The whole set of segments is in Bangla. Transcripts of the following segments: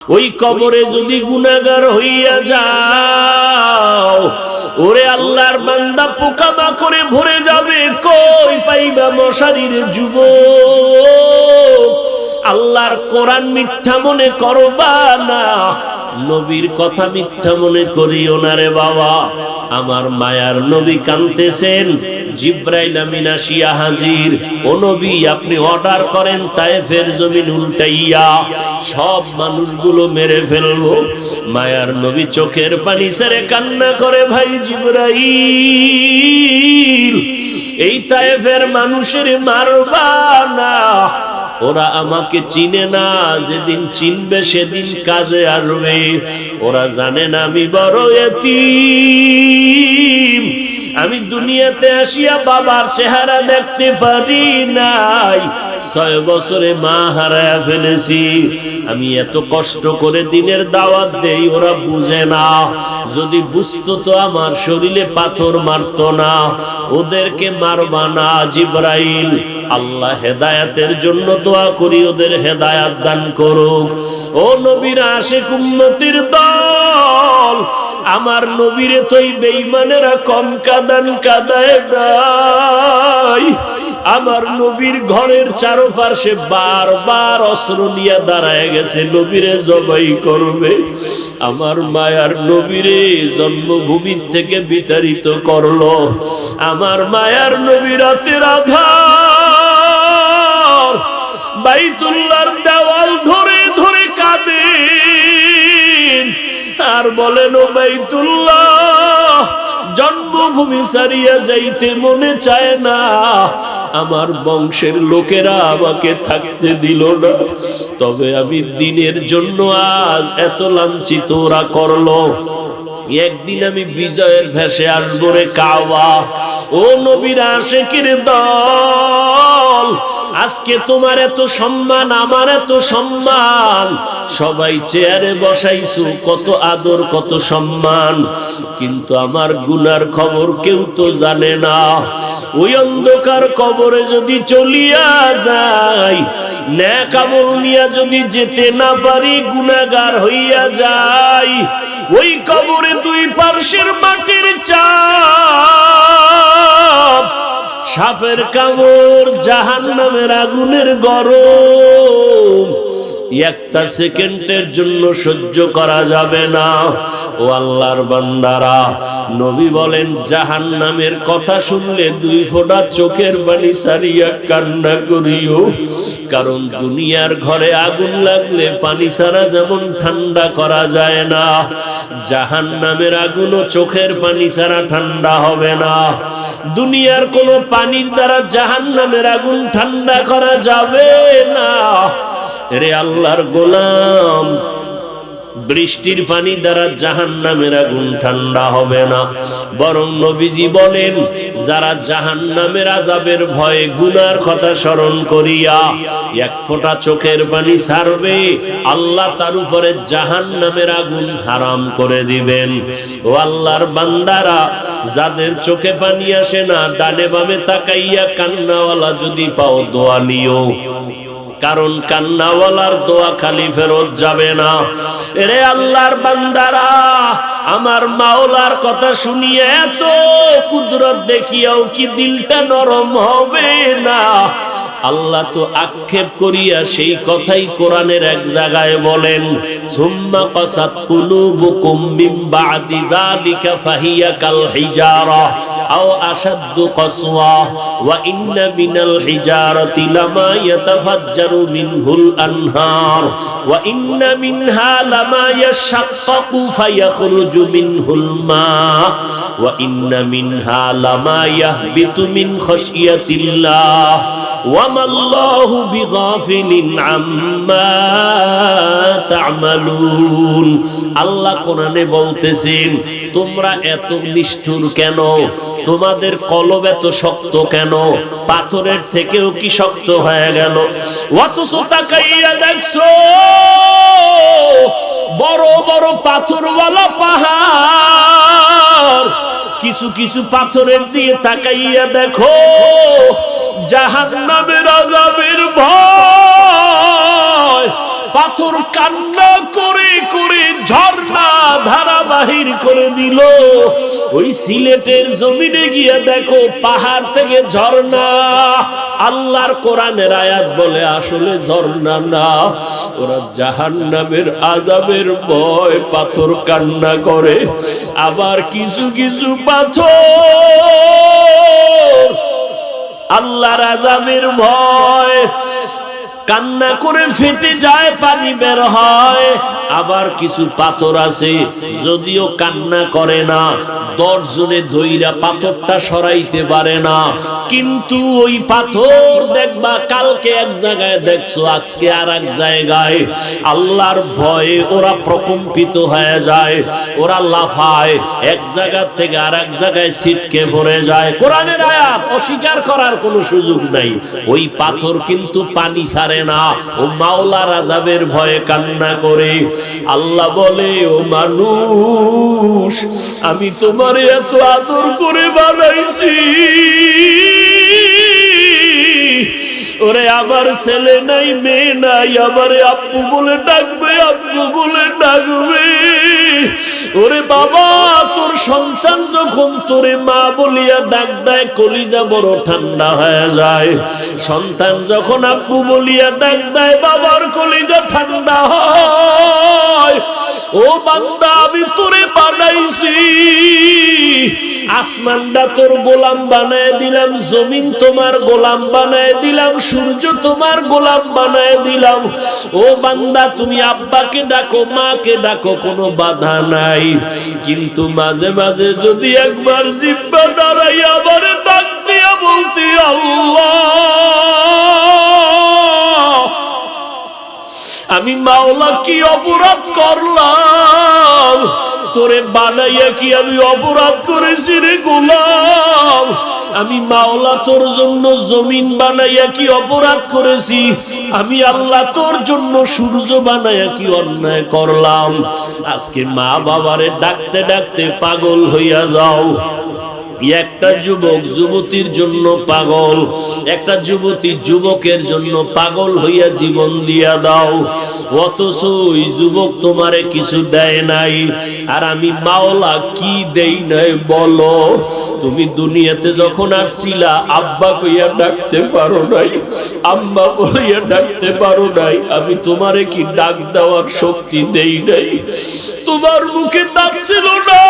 ওই কবরে যদি গুনাহগার হইয়া যাও, ওরে আল্লাহর বান্দা পোকামাকড়ে ভরে যাবে, কই পাইবা মশারির যুবক। আল্লাহর কোরআন মিথ্যা মনে করবা না, নবীর কথা মিথ্যা মনে করিও না রে বাবা। আমার মায়ার নবী কাঁদতেছেন, জিব্রাইল আমিন আসিয়া হাজির। ও নবী, আপনি অর্ডার করেন তায়েফের জমিন উল্টাইয়া সব মানুষগুলো মেরে ফেলবো। মায়ার নবী চোখের পানি ছেড়ে কান্না করে, ভাই জিব্রাইল, এই তায়েফের মানুষের মারবা না, ওরা আমাকে চিনে না, যেদিন চিনবে সেদিন কাজে আসবে। ওরা জানে না আমি বড় এতিম, আমি দুনিয়াতে আসিয়া বাবার চেহারা দেখতে পারি নাই, 6 বছরে মা হারায়া ফেলেছি। আমি এত কষ্ট করে দিনের দাওয়াত দেই, ওরা বুঝে না। যদি বুঝতো তো আমার শরীরে পাথর মারতো না। ওদেরকে মারবা না জিব্রাইল। আল্লাহ হেদায়াতের জন্য দোয়া করি, ওদের হেদায়াত দান করুক। ও নবীর আশিক উম্মতির দল, আমার নবীরে তো এই বেঈমানেরা কম কাঁদান কাঁদায় নাই। আমার নবীর ঘরের চারপাশে বারবার অস্ত্র নিয়ে দাঁড়ায় গেছে, নবীরে জবাই করবে। আমার মায়ার নবীরে জন্মভূমির থেকে বিতাড়িত করলো। আমার মায়ার নবী রাতের আধার বাইতুল্লাহর দেওয়াল ধরে ধরে কাঁদেন আর বলেন, ও বাইতুল্লাহ, জন্মভূমি ছাড়িয়া যাইতে মনে চায় না। আমার বংশের লোকেরা আমাকে থাকতে দিল না, তবে আমি দিনের জন্য আজ এত লাঞ্ছিত ওরা করলো। একদিন আমি বিজয়ের ভেসে আসবো রে কাওয়া। ও নবীর আশিকের দল, আজকে তোমার এত সম্মান, আমার এত সম্মান, সবাই চেয়ারে বসাইছো, কত আদর কত সম্মান, কিন্তু আমার গুনার খবর কেউ তো জানে না। ওই অন্ধকার কবরে যদি চলিয়া যাই, নেক আমল নিয়া যদি যেতে না পারি, গুনাহগার হইয়া যাই, ওই কবরে দুই পার্শ্বের মাটির চাপ, সাপের কামড়, জাহান্নামের আগুনের গরম, একটা সেকেন্ডের জন্য সহ্য করা যাবে না। ও আল্লাহর বান্দারা, নবী বলেন, জাহান্নামের কথা শুনলে 2 ফোঁটা চোখের পানি ছাড়িয়া কান্না করিও। কারণ দুনিয়ার ঘরে আগুন লাগলে পানি ছাড়া যেমন ঠান্ডা করা যায় না, জাহান্নামের আগুনও চোখের পানি ছাড়া ঠান্ডা হবে না। দুনিয়ার কোনো পানির দ্বারা জাহান্নামের আগুন ঠান্ডা করা যাবে না। রে আল্লাহর গোলাম, বৃষ্টির পানি দ্বারা জাহান্নামের আগুন ঠান্ডা হবে না। বরং নবীজি বলেন, যারা জাহান্নামের আযাবের ভয়ে গুনার কথা স্মরণ করিয়া 1 ফোঁটা চোখের পানি ছাড়বে, আল্লাহ তার উপরে জাহান্নামের আগুন হারাম করে দিবেন। ও আল্লাহর বান্দারা, যাদের চোখে পানি আসে না, ডানে বামে তাকাইয়া কান্নাওয়ালা যদি পাও, দোয়া নিও, কারণ কান্নাওয়ালার দোয়া খালি ফেরত যাবে না। এরে আল্লাহর বান্দারা, আমার মাওলার কথা শুনিয়ে এত কুদরত দেখিয়াও কি দিলটা নরম হবে না? আল্লাহ তো আক্ষেপ করিয়া সেই কথাই কোরআনের এক জায়গায় বলেন, সুম্মা কাসাত কুলুবুকুম মিন বাদি যালিকা ফাহিয়া কাল হিজারা আও আশাদ্দু কসওয়া ওয়া ইন্না মিনাল হিজারাতি লামা ইয়াতাফাজ্জারু মিনহুল আনহার ওয়া ইন্না মিনহা লামা ইয়াশাক্কাকু ফায়াখরুজু মিনহুল মা ওয়া ইন্না মিনহা লামা ইয়াহবিতু মিন খাশিয়াতিল্লাহ ওয়া মাল্লাহু বিগাফিলিন আম্মা তা'মালুন। আল্লাহ কোরআনে বলতেছেন, তোমরা এত নিষ্ঠুর কেন? তোমাদের কলব এত শক্ত কেন? পাথরের থেকেও কি শক্ত হয়ে গেল? অথচ তাকাইয়া দেখছো বড় বড় পাথরওয়ালা পাহাড়, কিছু কিছু পাথরের দিয়ে তাকাইয়া দেখো জাহান্নামের আযাবের ভয় পাথর কান্না করে করে ঝর্ণা ধারা বাহির করে দিল। ওই সিলেটের জমিনে গিয়ে দেখো পাহাড় থেকে ঝর্ণা। আল্লাহর কোরআনের আয়াত বলে আসলে ঝর্ণা না, ওরা জাহান্নামের আযাবের ভয় পাথর কান্না করে। আবার কিছু কিছু পাথর আল্লাহর আযাবের ভয় কান্না করে ফেটে যায়, পানি বের হয়। আবার কিছু পাথর আছে যদিও কান্না করে না, 10 জনে ধইরা পাথরটা সরাইতে পারে না, কিন্তু ওই পাথর দেখবা কালকে এক জায়গায় দেখছো, আজকে আর এক জায়গায়। আল্লাহর ভয়ে ওরা প্রকম্পিত হয়ে যায়, ওরা লাফায়, এক জায়গা থেকে আর এক জায়গায় ছিটকে পড়ে যায়। কোরআনের আয়াত অস্বীকার করার কোনো সুযোগ নাই। ওই পাথর কিন্তু পানি ছাড়ে না, ও মাওলার আযাবের ভয়ে কান্না করে। আল্লাহ বলে, ও মানুষ, আমি তোমারে এত আদর করে বানাইছি, ওরে আমার ছেলে নাই মেয়ে নাই, আমারে আব্বু বলে ডাকবে, আব্বু বলে ডাকবে। ওরে বাবা, তোর সন্তান যখন তোরে মা বলিয়া ডাক দেয় কলিজা বড় ঠান্ডা হয়ে যায়। সন্তান যখন আব্বু বলিয়া ডাক দেয় বাবার কলিজা ঠান্ডা হয়। ও বান্দা, আমি তোরে বানাইছি, আসমানটা তোর গোলাম বানায় দিলাম, জমিন তোমার গোলাম বানায় দিলাম, সূর্য তোমার গোলাম বানায় দিলাম। ও বান্দা, তুমি আব্বাকে ডাকো, মাকে ডাকো, কোনো বাধা নাই। কিন্তু মাঝে মাঝে যদি একবার জিহ্বা দাঁড়াইয়া আবার ডাক দিয়া বলতি, আল্লাহ, আমি মাওলা কি অপরাধ করলাম, তোরে বানাইয়া কি আমি অপরাধ করেছি রে গোলাম? আমি মাওলা তোর জন্য জমিন বানাইয়া কি অপরাধ করেছি? আমি আল্লাহ তোর জন্য সূর্য বানাইয়া কি অন্যায় করলাম? আজকে মা বাবারে ডাকতে ডাকতে পাগল হইয়া যাও। একটা যুবক যুবতীর জন্য পাগল, একটা যুবতী যুবকের জন্য পাগল হইয়া জীবন দিয়া দাও, অথচ ওই যুবক তোমারে কিছু দেয় নাই। আর আমি মাওলা কি দেই নাই বলো? তুমি দুনিয়াতে যখন আসছিলা আব্বা কইয়া ডাকতে পারো নাই, আম্মা বলিয়া ডাকতে পারো নাই। আমি তোমারে কি ডাক দেওয়ার শক্তি দেই নাই? তোমার মুখে দাঁত ছিল না,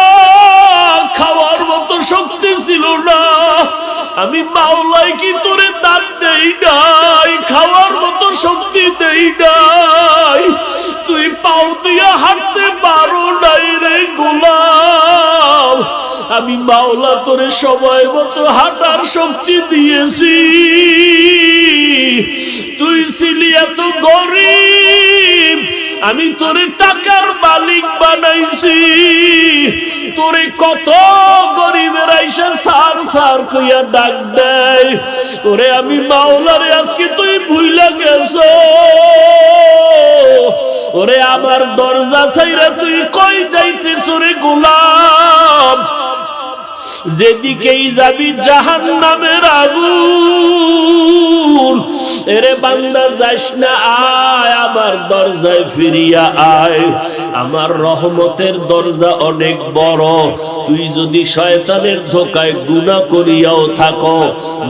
খাওয়ার মতো শক্তি ছিল না। আমি মাওলাই কি তোরে দাঁত দেই নাই, খাওয়ার মতো শক্তি দেই নাই? তুই পাও দিয়া হাঁটতে পারো নাই রে গোলাম। আমি মাওলা তোরে সময় মতো হাঁটার শক্তি দিয়েছি। তুই ছিলি এত গরিব, আমি তোরে টাকার মালিক বানাইছি। তোরে কত গরিবের আইসা সার সার কইয়া ডাক দেয়, ওরে আমি মাওলারে আজকে তুই ভুইলা গেছো। ওরে আমার দরজা ছাইরা তুই কই যাইতেছ রে গোলাম? যেদিকেই যাবি জাহান্নামের আগুন। এরে বান্দা যাস না, আয় আমার দরজায় ফিরিয়া আয়। আমার রহমতের দরজা অনেক বড়। তুই যদি শয়তানের ধোকায় গুনাহ করিয়াও থাকো,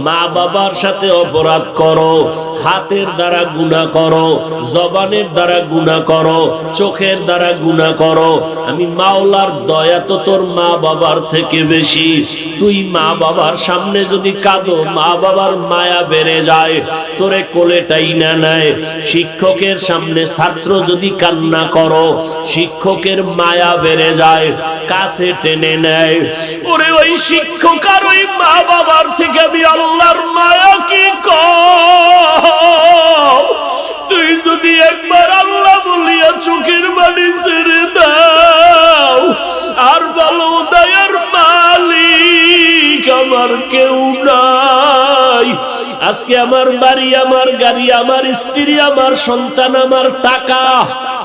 মা বাবার সাথে অপরাধ করো, হাতের দ্বারা গুনাহ করো, জবানের দ্বারা গুনাহ করো, চোখের দ্বারা গুনাহ করো, আমি মাওলার দয়া তো তোর মা বাবার থেকে বেশি। তুই মা বাবার সামনে যদি কাঁদো, মা বাবার মায়া বেড়ে যায়, তোরে কোলে টাইনা নেয়। শিক্ষকের সামনে ছাত্র যদি কান্না করো, শিক্ষকের মায়া বেড়ে যায়, কাছে টেনে নেয়। ওরে ওই শিক্ষক আর ওই মা বাবার থেকে আমি আল্লাহর মায়া কি কম? তুই যদি একবার আল্লাহ বলিয়া চোখের পানি ছেড়ে দাও, আর বলো দয়ার মালিক আমার কেউ নাই, আজকে আমার বাড়ি, আমার গাড়ি, আমার স্ত্রী, আমার সন্তান, আমার টাকা,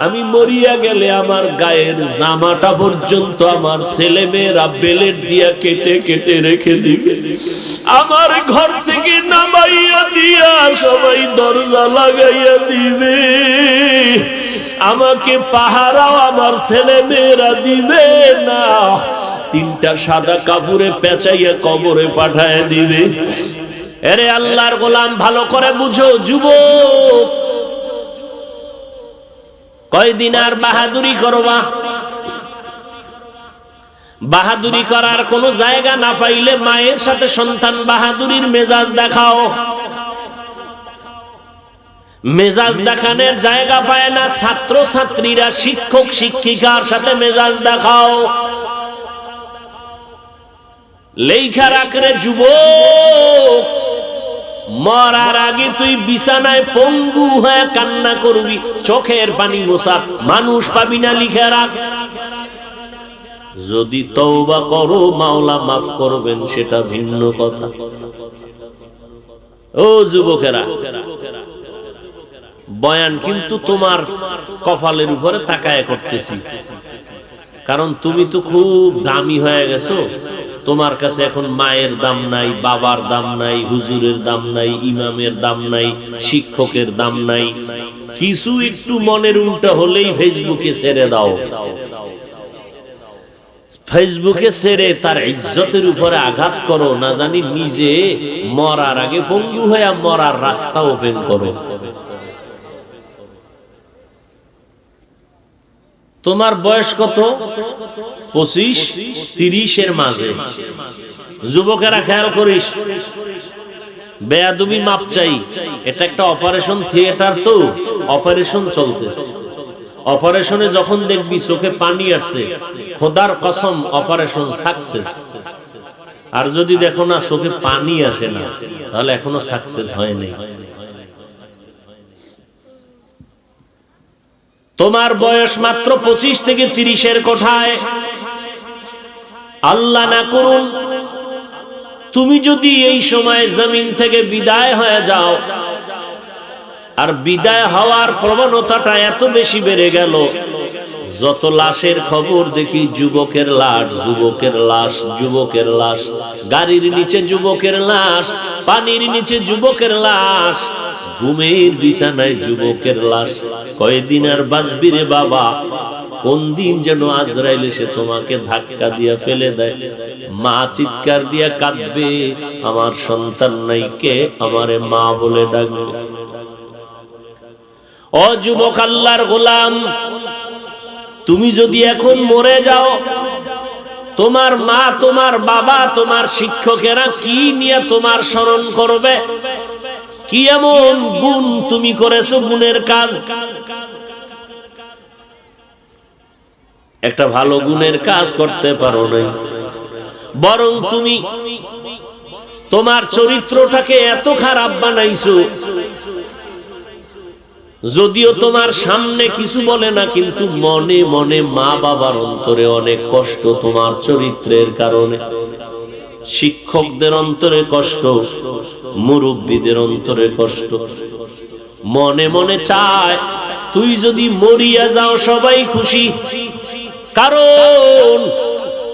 আমি মরিয়া গেলে আমার গায়ের জামাটা পর্যন্ত আমার ছেলে মেয়েরা বেলেট দিয়া কেটে কেটে রেখে দিবে। আমার ঘর থেকে নামাইয়া দিয়া সবাই দরজা লাগাইয়া দিবে। আমাকে পাহারাও আমার ছেলে মেয়েরা দিবে না, তিনটা সাদা কাপড়ে পেঁচাইয়া কবরে পাঠায় দিবে। এরে আল্লাহর গোলাম, ভালো করে বুঝো যুবক, কয়দিন আর বাহাদুরি করবা? বাহাদুরি করার কোনো জায়গা না পাইলে মায়ের সাথে সন্তান বাহাদুরির মেজাজ দেখাও। মেজাজ দেখানোর জায়গা পায় না ছাত্র ছাত্রীরা শিক্ষক শিক্ষিকার সাথে মেজাজ দেখাও। লেখা রাখরে যুবক, মরার আগে তুই বিছানায় পঙ্গু হয়ে কান্না করবি, চোখের পানি মোছা মানুষ পাবি না, লিখে রাখ। যদি তওবা করো মাওলা মাফ করবেন, সেটা ভিন্ন কথা। ও যুবকেরা, বয়ান কিন্তু তোমার কপালের উপরে তাকায় করতেছি, কারণ তুমি তো খুব দামি হয়ে গেছো। তোমার কাছে এখন মায়ের দাম নাই, বাবার দাম নাই, হুজুরের দাম নাই, ইমামের দাম নাই, শিক্ষকের দাম নাই। কিছু একটু মনের উল্টা হলেই ফেসবুকে ছেড়ে দাও। ফেসবুকে ছেড়ে তার ইজ্জতের উপরে আঘাত করো, না জানি নিজে মরার আগে পঙ্গু হয়ে মরার রাস্তা ওপেন করো। তোমার বয়স কত? 25-30 মাঝে। যুবকেরা খেয়াল করিস, বেয়াদবি মাপ চাই। এটা একটা অপারেশন থিয়েটার, তো অপারেশন চলতেছে। অপারেশনে যখন দেখবি চোখে পানি আসছে, খোদার কসম অপারেশন সাকসেস। আর যদি দেখো না চোখে পানি আসে না, তাহলে এখনো সাকসেস হয়নি। তোমার বয়স মাত্র 25 থেকে 30 কোঠায়। আল্লাহ না করুন তুমি যদি এই সময় জমিন থেকে বিদায় হয়ে যাও, আর বিদায় হওয়ার প্রবণতাটা এত বেশি বেড়ে গেল, যত লাশের খবর দেখি যুবকের লাশ, যুবকের লাশ, যুবকের লাশ, গাড়ির নিচে যুবকের লাশ, পানির নিচে যুবকের লাশ, ঘুমের বিছানায় যুবকের লাশ। কয়দিন আর বাঁচবি রে বাবা? কোন দিন যেন আজরাইল এসে তোমাকে ধাক্কা দিয়া ফেলে দেয়। মা চিৎকার দিয়া কাঁদবে, আমার সন্তান নাই, কে আমারে মা বলে ডাকবে। ও যুবক আল্লাহর গোলাম, তুমি যদি এখন মরে যাও, তোমার মা, তোমার বাবা, তোমার শিক্ষকেরা কি নিয়ে তোমার স্মরণ করবে? কি এমন গুণ তুমি করেছো, গুণের কাজ? একটা ভালো গুণের কাজ করতে পারো নাই, বরং তুমি তোমার চরিত্রটাকে এত খারাপ বানাইছো, যদিও তোমার সামনে কিছু বলে না, কিন্তু মনে মনে মা বাবার অন্তরে অনেক কষ্ট তোমার চরিত্রের কারণে। শিক্ষকদের অন্তরে কষ্ট, মুরব্বীদের অন্তরে কষ্ট। মনে মনে চায় তুই যদি মরিয়া যাও সবাই খুশি, কারণ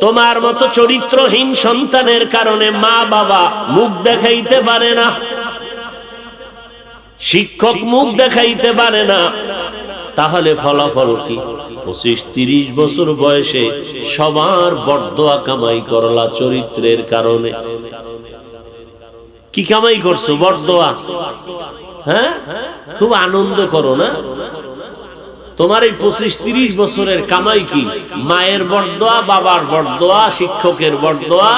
তোমার মতো চরিত্রহীন সন্তানের কারণে মা বাবা মুখ দেখাইতে পারে না, শিক্ষক মুখ দেখাইতে পারে না। তাহলে ফলাফল কি? 25-30 বছর বয়সে সবার বরদোয়া কামাই করলা চরিত্রের কারণে। কি কামাই করছো? বরদোয়া। হ্যাঁ, খুব আনন্দ করো না? তোমার এই 25-30 বছরের কামাই কি? মায়ের বরদোয়া, বাবার বরদোয়া, শিক্ষকের বরদোয়া,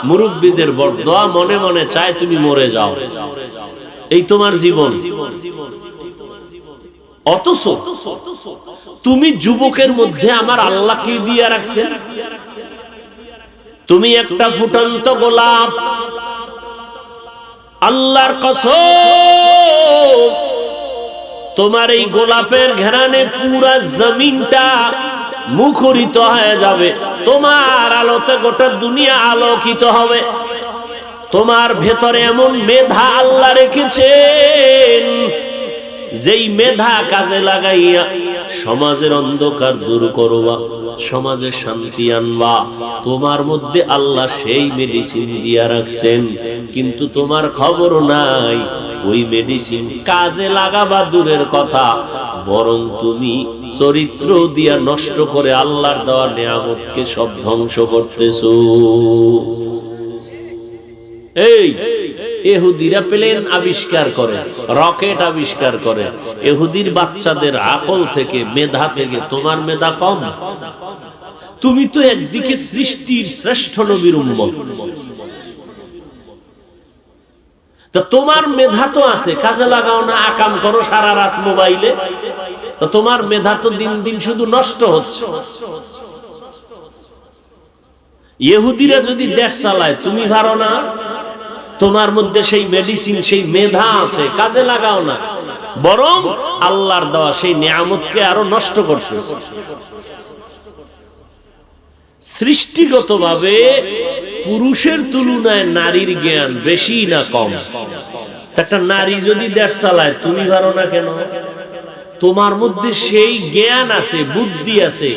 মুরব্বীদের বরদোয়া। মনে মনে চায় তুমি মরে যাও, এই তোমার জীবন। অথচ তুমি যুবকের মধ্যে আমার আল্লাহকে দিয়ে রাখছেন। তুমি একটা ফুটন্ত গোলাপ, আল্লাহর কসম, তোমার এই গোলাপের ঘ্রাণে পুরা জমিনটা মুখরিত হয়ে যাবে, তোমার আলোতে গোটা দুনিয়া আলোকিত হবে। তোমার ভেতরে এমন মেধা আল্লাহ রেখেছেন, যেই মেধা কাজে লাগাইয়া সমাজের অন্ধকার দূর করবা, সমাজে শান্তি আনবা। তোমার মধ্যে আল্লাহ সেই মেডিসিন দিয়া রাখছেন, কিন্তু তোমার খবর নাই ওই মেডিসিন কাজে লাগাবা দূরের কথা, বরং তুমি চরিত্র দিয়া নষ্ট করে আল্লাহর দেওয়া নিয়ামতকে সব ধ্বংস করতেছো। এই ইহুদিরা প্লেন আবিষ্কার করে, রকেট আবিষ্কার করে, ইহুদির বাচ্চাদের আকল থেকে, মেধা থেকে তোমার মেধা কম? তুমি তো একদিকে সৃষ্টির শ্রেষ্ঠ নবীর উম্মত, তা তোমার মেধা তো আছে, কাজে লাগাও না, আকাম করো সারা রাত মোবাইলে, তো তোমার মেধা তো দিন দিন শুধু নষ্ট হচ্ছে। ইহুদিরা যদি দেশ চালায়, তুমি পারো না? তোমার মধ্যে সেই মেডিসিন, সেই মেধা আছে, কাজে লাগাও না, বরং আল্লাহর দেওয়া সেই নিয়ামতকে আরো নষ্ট করছে। সৃষ্টিগতভাবে পুরুষের তুলনায় নারীর জ্ঞান বেশি না কম? একটা নারী যদি দেশ চালায়, তুমি পারো না কেন? তোমার মধ্যে সেই জ্ঞান আছে, বুদ্ধি আছে,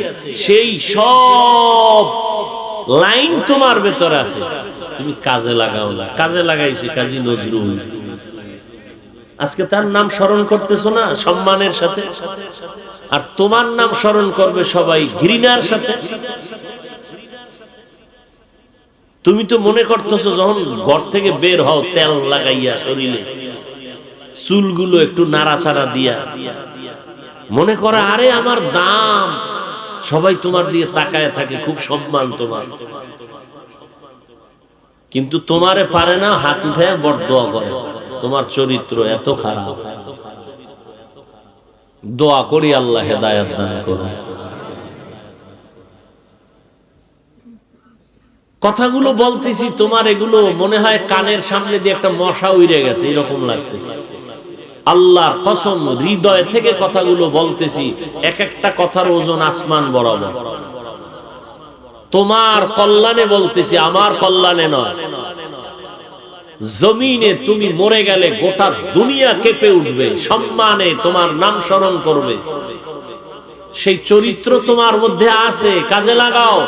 সেই সব লাইন তোমার ভেতরে আছে, তুমি কাজে লাগাও না। কাজে লাগাইছে কাজী নজরুল, আজকে তার নাম স্মরণ করতেছো না সম্মানের সাথে, আর তোমার নাম স্মরণ করবে সবাই ঘৃণার সাথে। তুমি তো মনে করতেছো যখন ঘর থেকে বের হও, তেল লাগাইয়া শরীরে, চুলগুলো একটু নাড়াচাড়া দিয়া, মনে করে আরে আমার দাম, সবাই তোমার দিয়ে তাকায় থাকে, খুব সম্মান তোমার। কিন্তু তোমারে পারে না, হাত উঠে বরদোয়া করে, তোমার চরিত্র এত খারাপ। দোয়া করি আল্লাহ হেদায়েত দান করুন। কথাগুলো বলতেছি, তোমার এগুলো মনে হয় কানের সামনে দিয়ে একটা মশা উড়ে গেছে, এরকম লাগতেছে। আল্লাহর কসম, হৃদয় থেকে কথাগুলো বলতেছি, এক একটা কথার ওজন আসমান বরাবর। তোমার কল্যাণে বলতেছি, আমার কল্যাণে নয়। জমিনে তুমি মরে গেলে গোটা দুনিয়া কেঁপে উঠবে, সম্মানে তোমার নাম স্মরণ করবে। সেই চরিত্র তোমার মধ্যে আছে, কাজে লাগাও।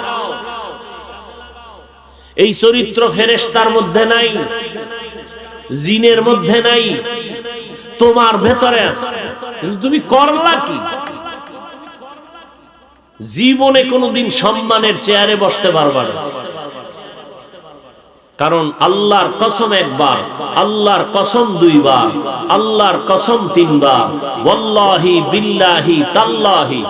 এই চরিত্র ফেরেশতার মধ্যে নাই, জিনের মধ্যে নাই, তোমার ভেতরে আছে, কিন্তু তুমি করলা কি? জীবনে কোনোদিন সম্মানের চেয়ারে বসতে পারবা না। কারণ আল্লাহর কসম একবার, আল্লাহর কসম দুইবার, আল্লাহর কসম তিনবার, ওয়াল্লাহি বিল্লাহি তাল্লাহি।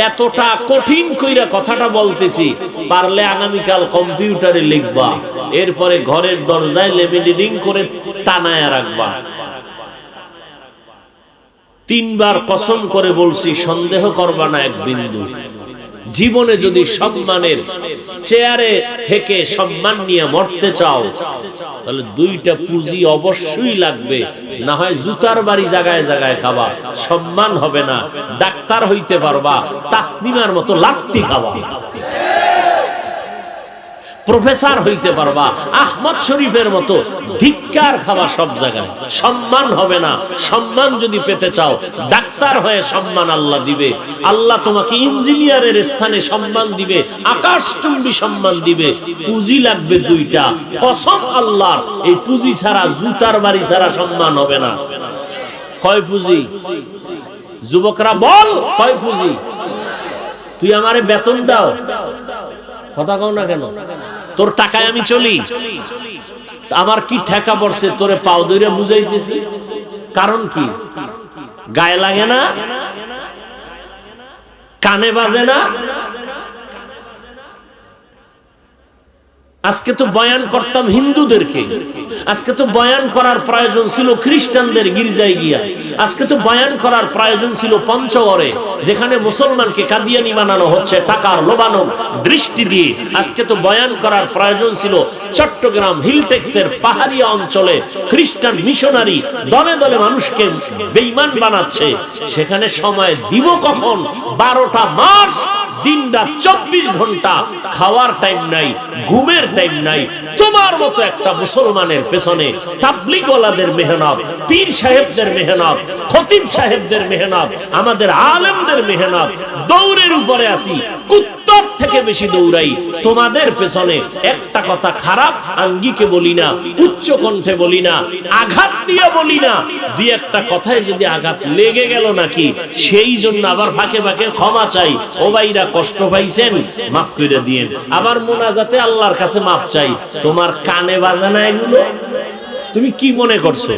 এতটা কঠিন কইরা কথাটা বলতেছি, পারলে আগামীকাল কম্পিউটারে লিখবা, এরপরে ঘরের দরজায় লেমিনেটিং করে টানায়া রাখবা। তিনবার কসম করে বলছি, সন্দেহ করবা না এক বিন্দু। জীবনে যদি সম্মানের চেয়ারে থেকে সম্মান নিয়ে মরতে চাও, তাহলে দুইটা পুঁজি অবশ্যই লাগবে, না হয় জুতার বাড়ি জায়গায় জায়গায় খাবা, সম্মান হবে না। ডাক্তার হইতে পারবা, তাসনিমার মতো লাত্তি খাবা। প্রফেসর হইতে পারবা, আহমদ শরীফের মতো ধিক্কার খাওয়া সব জায়গায়, সম্মান হবে না। সম্মান যদি পেতে চাও, ডাক্তার হয়ে সম্মান আল্লাহ দিবে। আল্লাহ তোমাকে ইঞ্জিনিয়ারের স্থানে সম্মান দিবে, আকাশচুম্বী সম্মান দিবে। পুঁজি লাগবে দুইটা, কসম আল্লাহর, এই পুঁজি ছাড়া, জুতার বাড়ি ছাড়া সম্মান হবে না। কয় পুঁজি? যুবকরা বল, কয় পুঁজি? তুই আমারে বেতন দাও, কথা কও না কেন? তোর টাকায় আমি চলি, আমার কি ঠেকা পড়ছে তোরে পাও ধরে বুঝাইতেছি? কারণ কি? গায়ে লাগে না, কানে বাজে না? আজকে তো বয়ান করতাম হিন্দুদেরকে, আজকে তো বয়ান করার প্রয়োজন ছিল খ্রিস্টানদের গির্জায় গিয়া, আজকে তো বয়ান করার প্রয়োজন ছিল পঞ্চগড়ে, যেখানে মুসলমানকে কাদিয়ানি বানানো হচ্ছে টাকার লোভানো দৃষ্টি দিয়ে। আজকে তো বয়ান করার প্রয়োজন ছিল চট্টগ্রাম হিলটেক্সের পাহাড়িয়া অঞ্চলে, খ্রিস্টান মিশনারি দলে দলে মানুষকে বেঈমান বানাচ্ছে। সেখানে সময় দিব কখন? 12টা মাস দিন রাত 24 ঘন্টা খাওয়ার টাইম নাই, ঘুমের টাইম নাই। তোমার মতো একটা মুসলমানের পেছনে তাবলীগওয়ালাদের মেহনত, পীর সাহেবদের মেহনত, খতিব সাহেবদের মেহনত, আমাদের আলেমদের মেহনত, দৌড়ের উপরে আসি, কুত্তর থেকে বেশি দৌড়াই। তোমাদের পেছনে একটা কথা খারাপ আঙ্গিকে বলি না, উচ্চ কণ্ঠে বলি না, আঘাত দিয়ে বলি না। দুই একটা কথায় যদি আঘাত লেগে গেল নাকি, সেই জন্য আবার ফাঁকে ফাঁকে ক্ষমা চাই। ও ভাইরা কষ্ট পাইছেন, মাফ করে দিয়েন। আবার মোনাজাতে আল্লাহর কাছে মাফ চাই। তোমার কানে বাজে না এগুলো? তুমি কি মনে করছো?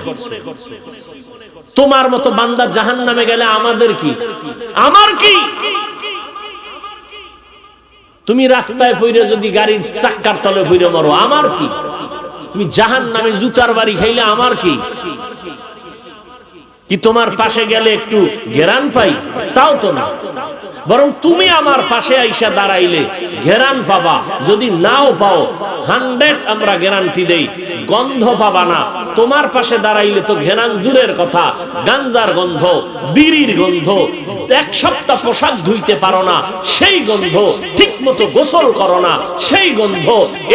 তোমার মতো বান্দা জাহান্নামে গেলে আমাদের কি? আমার কি? তুমি রাস্তায় পইরে যদি গাড়ির চাক্কার তলে পইরে মরো, আমার কি? তুমি জাহান্নামে জুতার বাড়ি খাইলে আমার কি? কি তোমার পাশে গেলে একটু ঘেরান পাই? তাও তো না। বরং তুমি আমার পাশে আইসা দাঁড়াইলে ঘেরান পাবা। যদি নাও পাও, 100 আমরা গ্যারান্টি দেই, গন্ধ পাবা না। তোমার পাশে দাঁড়াইলে তো ঘেরান দূরের কথা, গাঞ্জার গন্ধ, বিড়ির গন্ধ, এক সপ্তাহ পোশাক ধুইতে পারো না সেই গন্ধ, ঠিক মতো গোসল করো না সেই গন্ধ,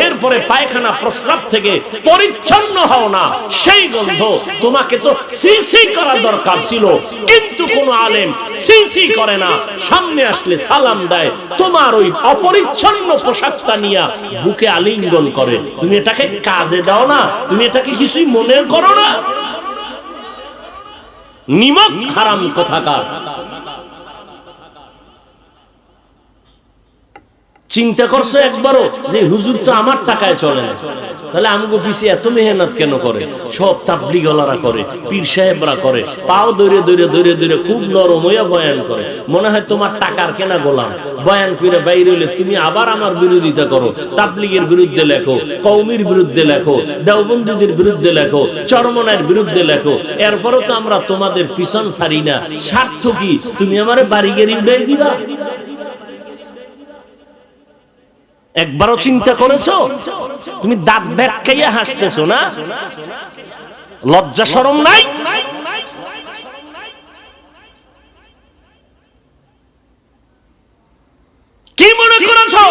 এরপরে পায়খানা প্রস্রাব থেকে পরিচ্ছন্ন হও না সেই গন্ধ। তোমাকে তো সিসি করা দরকার ছিল, কিন্তু কোন আলেম সিসি করে না। সামনে আসলে সালাম দেয়, তোমার ওই অপরিচ্ছন্ন পোশাকটা নিয়ে বুকে আলিঙ্গন করে। তুমি এটাকে কাজে দাও না, তুমি এটাকে কিছুই মনে করো না। নিমক হারাম কোথাকার। চিন্তা করছো একবারও যে হুজুর তো আমার টাকায় চলে না, তাহলে আমগো পিছিয়ে এত মেহনত কেন করে? সব তাবলীগওয়ালারা করে, পীর সাহেবরা করে, পাও ধরে ধরে ধরে ধরে খুব নরম হইয়া বয়ান করে। মনে হয় তোমার টাকার কেনা গোলাম। বয়ান করে বাইরে হইলে তুমি আবার আমার বিরোধিতা করো, তাবলীগের বিরুদ্ধে লেখো, কওমির বিরুদ্ধে লেখো, দেওবন্দীদের বিরুদ্ধে লেখো, চরমনায়ের বিরুদ্ধে লেখো। এরপরও তো আমরা তোমাদের পিছন ছাড়ি না। স্বার্থ কি? তুমি আমারে বাড়ি গাড়ি উড়াই দিবা? একবারও চিন্তা করেছো? তুমি দাঁত ভেটকাইয়া হাসতেছো না? লজ্জা শরম নাই? কি মনে করেছো?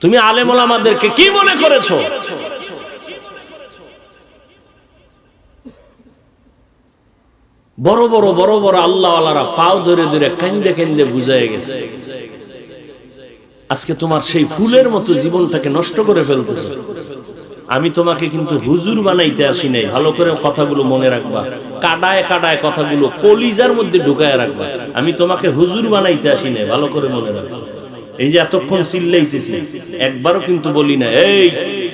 তুমি আলেম ওলামাদেরকে কি মনে করেছো? বড় বড় বড় বড় আল্লাহওয়ালারা পাও ধরে ধরে কান্দে কান্দে বুঝায় গেছে। আজকে তোমার সেই ফুলের মতো জীবনটাকে নষ্ট করে ফেলতেছো। আমি তোমাকে কিন্তু হুজুর বানাইতে আসি নাই, ভালো করে কথাগুলো মনে রাখবা। কাদায় কাদায় কথাগুলো কলিজার মধ্যে ঢুকায় রাখবা। আমি তোমাকে হুজুর বানাইতে আসি নাই, ভালো করে মনে রাখবা। এই যে এতক্ষণ চিল্লাইতেছি, একবারও কিন্তু বলি না এই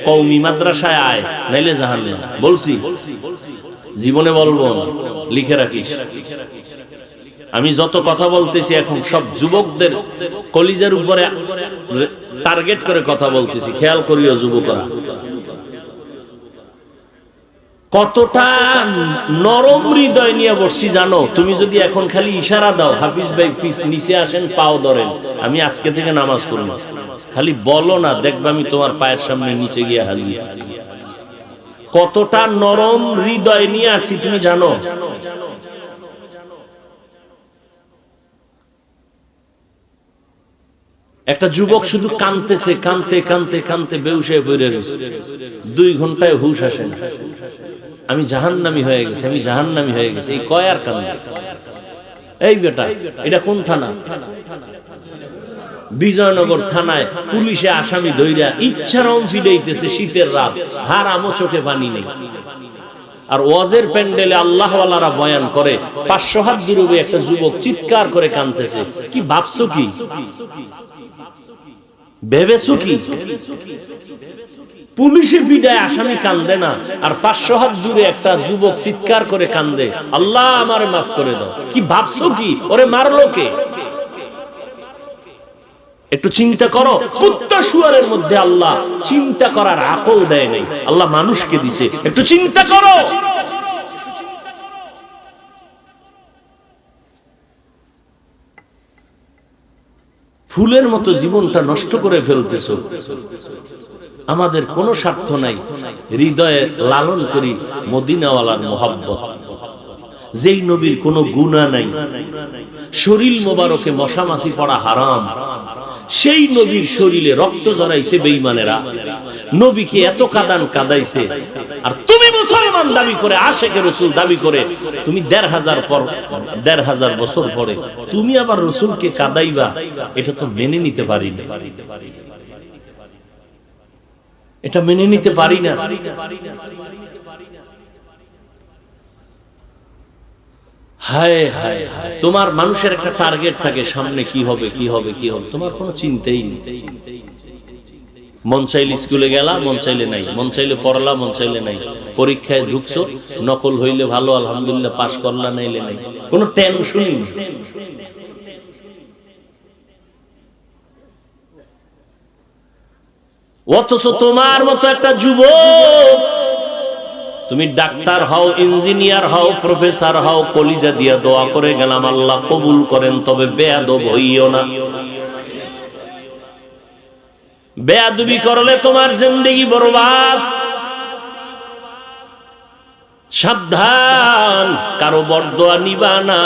কওমি মাদ্রাসায় আয় নাইলে জাহান্নাম। বলছি? জীবনে বলবো না, লিখে রাখিস। আমি যত কথা বলতেছি এখন সব যুবকদের কলিজার উপরে টার্গেট করে কথা বলতেছি, খেয়াল করিও যুবকরা। কতটা নরম হৃদয় নিয়ে বসছি জানো? তুমি যদি এখন খালি ইশারা দাও, হাফিজ ভাই নিচে আসেন, পাও ধরেন, আমি আজকে থেকে নামাজ পড়ব। খালি বলো না, দেখবে আমি তোমার পায়ের সামনে নিচে গিয়ে হাজির। কতটা নরম হৃদয় নিয়ে আসছি তুমি জানো? একটা যুবক শুধু কাঁদতেছে, কাঁদতে কাঁদতে কাঁদতে বেহুশ হয়ে পড়ে রয়েছে। 2 ঘন্টায় হুশ আসে না। আমি জাহান্নামী হয়ে গেছি, আমি জাহান্নামী হয়ে গেছি। এই কয় আর কান্দে? এই বেটা, এটা কোন থানা? বিজয়নগর থানায় পুলিশে আসামি ধইরা ইচ্ছারম ফিডাইতেছে শীতের রাত, হারামও চোখে পানি নেই। আর ওয়াজের প্যান্ডেলে আল্লাহওয়ালারা বয়ান করে, 500 হাত দূরে একটা যুবক চিৎকার করে কাঁদতেছে। কি ভাবছো? কি ভেবেছো? কি পুলিশে পিটায় আসামি কান্দে না, আর 500 হাত দূরে একটা যুবক চিৎকার করে কান্দে, আল্লাহ আমারে মাফ করে দাও। কি ভাবছো? কি ওরে মারলো কে? একটু চিন্তা করো। কুত্তা শুয়ারের মধ্যে আল্লাহ চিন্তা করার আকল দেয় নাই, আল্লাহ মানুষকে দিছে। একটু চিন্তা করো। ফুলের মতো জীবনটা নষ্ট করে ফেলতেছো। আমাদের কোনো স্বার্থ নাই, হৃদয়ে লালন করি মদিনাওয়ালার মোহাব্বত। যেই নবীর কোনো গুনাহ নাই, শরীর মোবারকে মশা মাছি পড়া হারাম, সেই নবীর শরীরে রক্ত জড়াইছে বেঈমানেরা, নবীকে এত কাদাইছে, আর তুমি মুসলমান দাবি করে, আশেকে রাসূল দাবি করে, তুমি ১৫০০ বছর পরে তুমি আবার রাসূলকে কাদাইবা, এটা তো মেনে নিতে পারি না, এটা মেনে নিতে পারি না। হায় হায় হায়, তোমার মানুষের একটা টার্গেট থাকে, সামনে কি হবে কি হবে কি হবে, তোমার কোনো চিন্তাই নেই। মন চাইলে স্কুলে গেলা, মন চাইলে নাই, মন চাইলে পড়লা, মন চাইলে নাই, পরীক্ষায় ঢুকছো, নকল হইলে ভালো, আলহামদুলিল্লাহ পাস করলা, নাইলে নাই, কোনো টেনশনই নেই। অথচ তোমার মতো একটা যুবক, তুমি ডাক্তার হও, ইঞ্জিনিয়ার হও, প্রফেসর হও, কলিজা দিয়া দোয়া করে গেলাম আল্লাহ কবুল করেন, তবে বেয়াদব হইও না। বেয়াদবি করলে তোমার জিন্দেগি বরবাদ। সাবধান, কারো বরদোয়া নিবা না,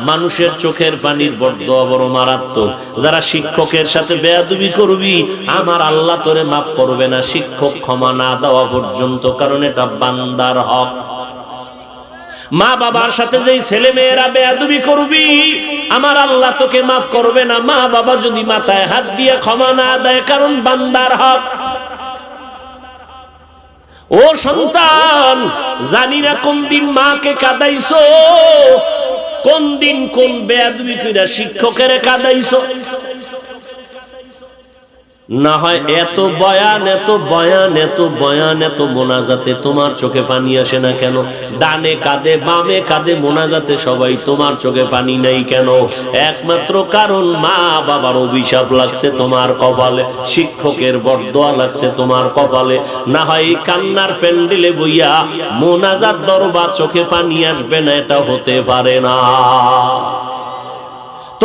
মানুষের চোখের পানির বরদোয়া বড় মারাত্মক। যারা শিক্ষকের সাথে বেয়াদবি করবি, আমার আল্লাহ তোরে মাফ করবে না শিক্ষক ক্ষমা না দেওয়া পর্যন্ত, কারণ এটা বান্দার হক। মা বাবার সাথে যেই ছেলে মেয়েরা বেয়াদবি করবি, আমার আল্লাহ তোকে মাফ করবে না, মা বাবা যদি মাথায় হাত দিয়ে ক্ষমা না দেয়, কারণ বান্দার হক। ও সন্তান, জানি না কোন দিন মাকে কাঁদাইছো, কোন দিন কোন বেয়াদবি কইরা শিক্ষকের কাঁদাইছো। না হয় এত বয়ান এত বয়ান এত বয়ান এত মোনাজাতে তোমার চোখে পানি আসে না কেন? ডানে কাঁদে বামে কাঁদে মোনাজাতে সবাই, তোমার চোখে পানি নাই কেন? একমাত্র কারণ মা বাবার অভিশাপ লাগছে তোমার কপালে, শিক্ষকের বরদোয়া লাগছে তোমার কপালে। না হয় এই কান্নার প্যান্ডেলে বইয়া মোনাজাত দরবা চোখে পানি আসবে না, এটা হতে পারে না।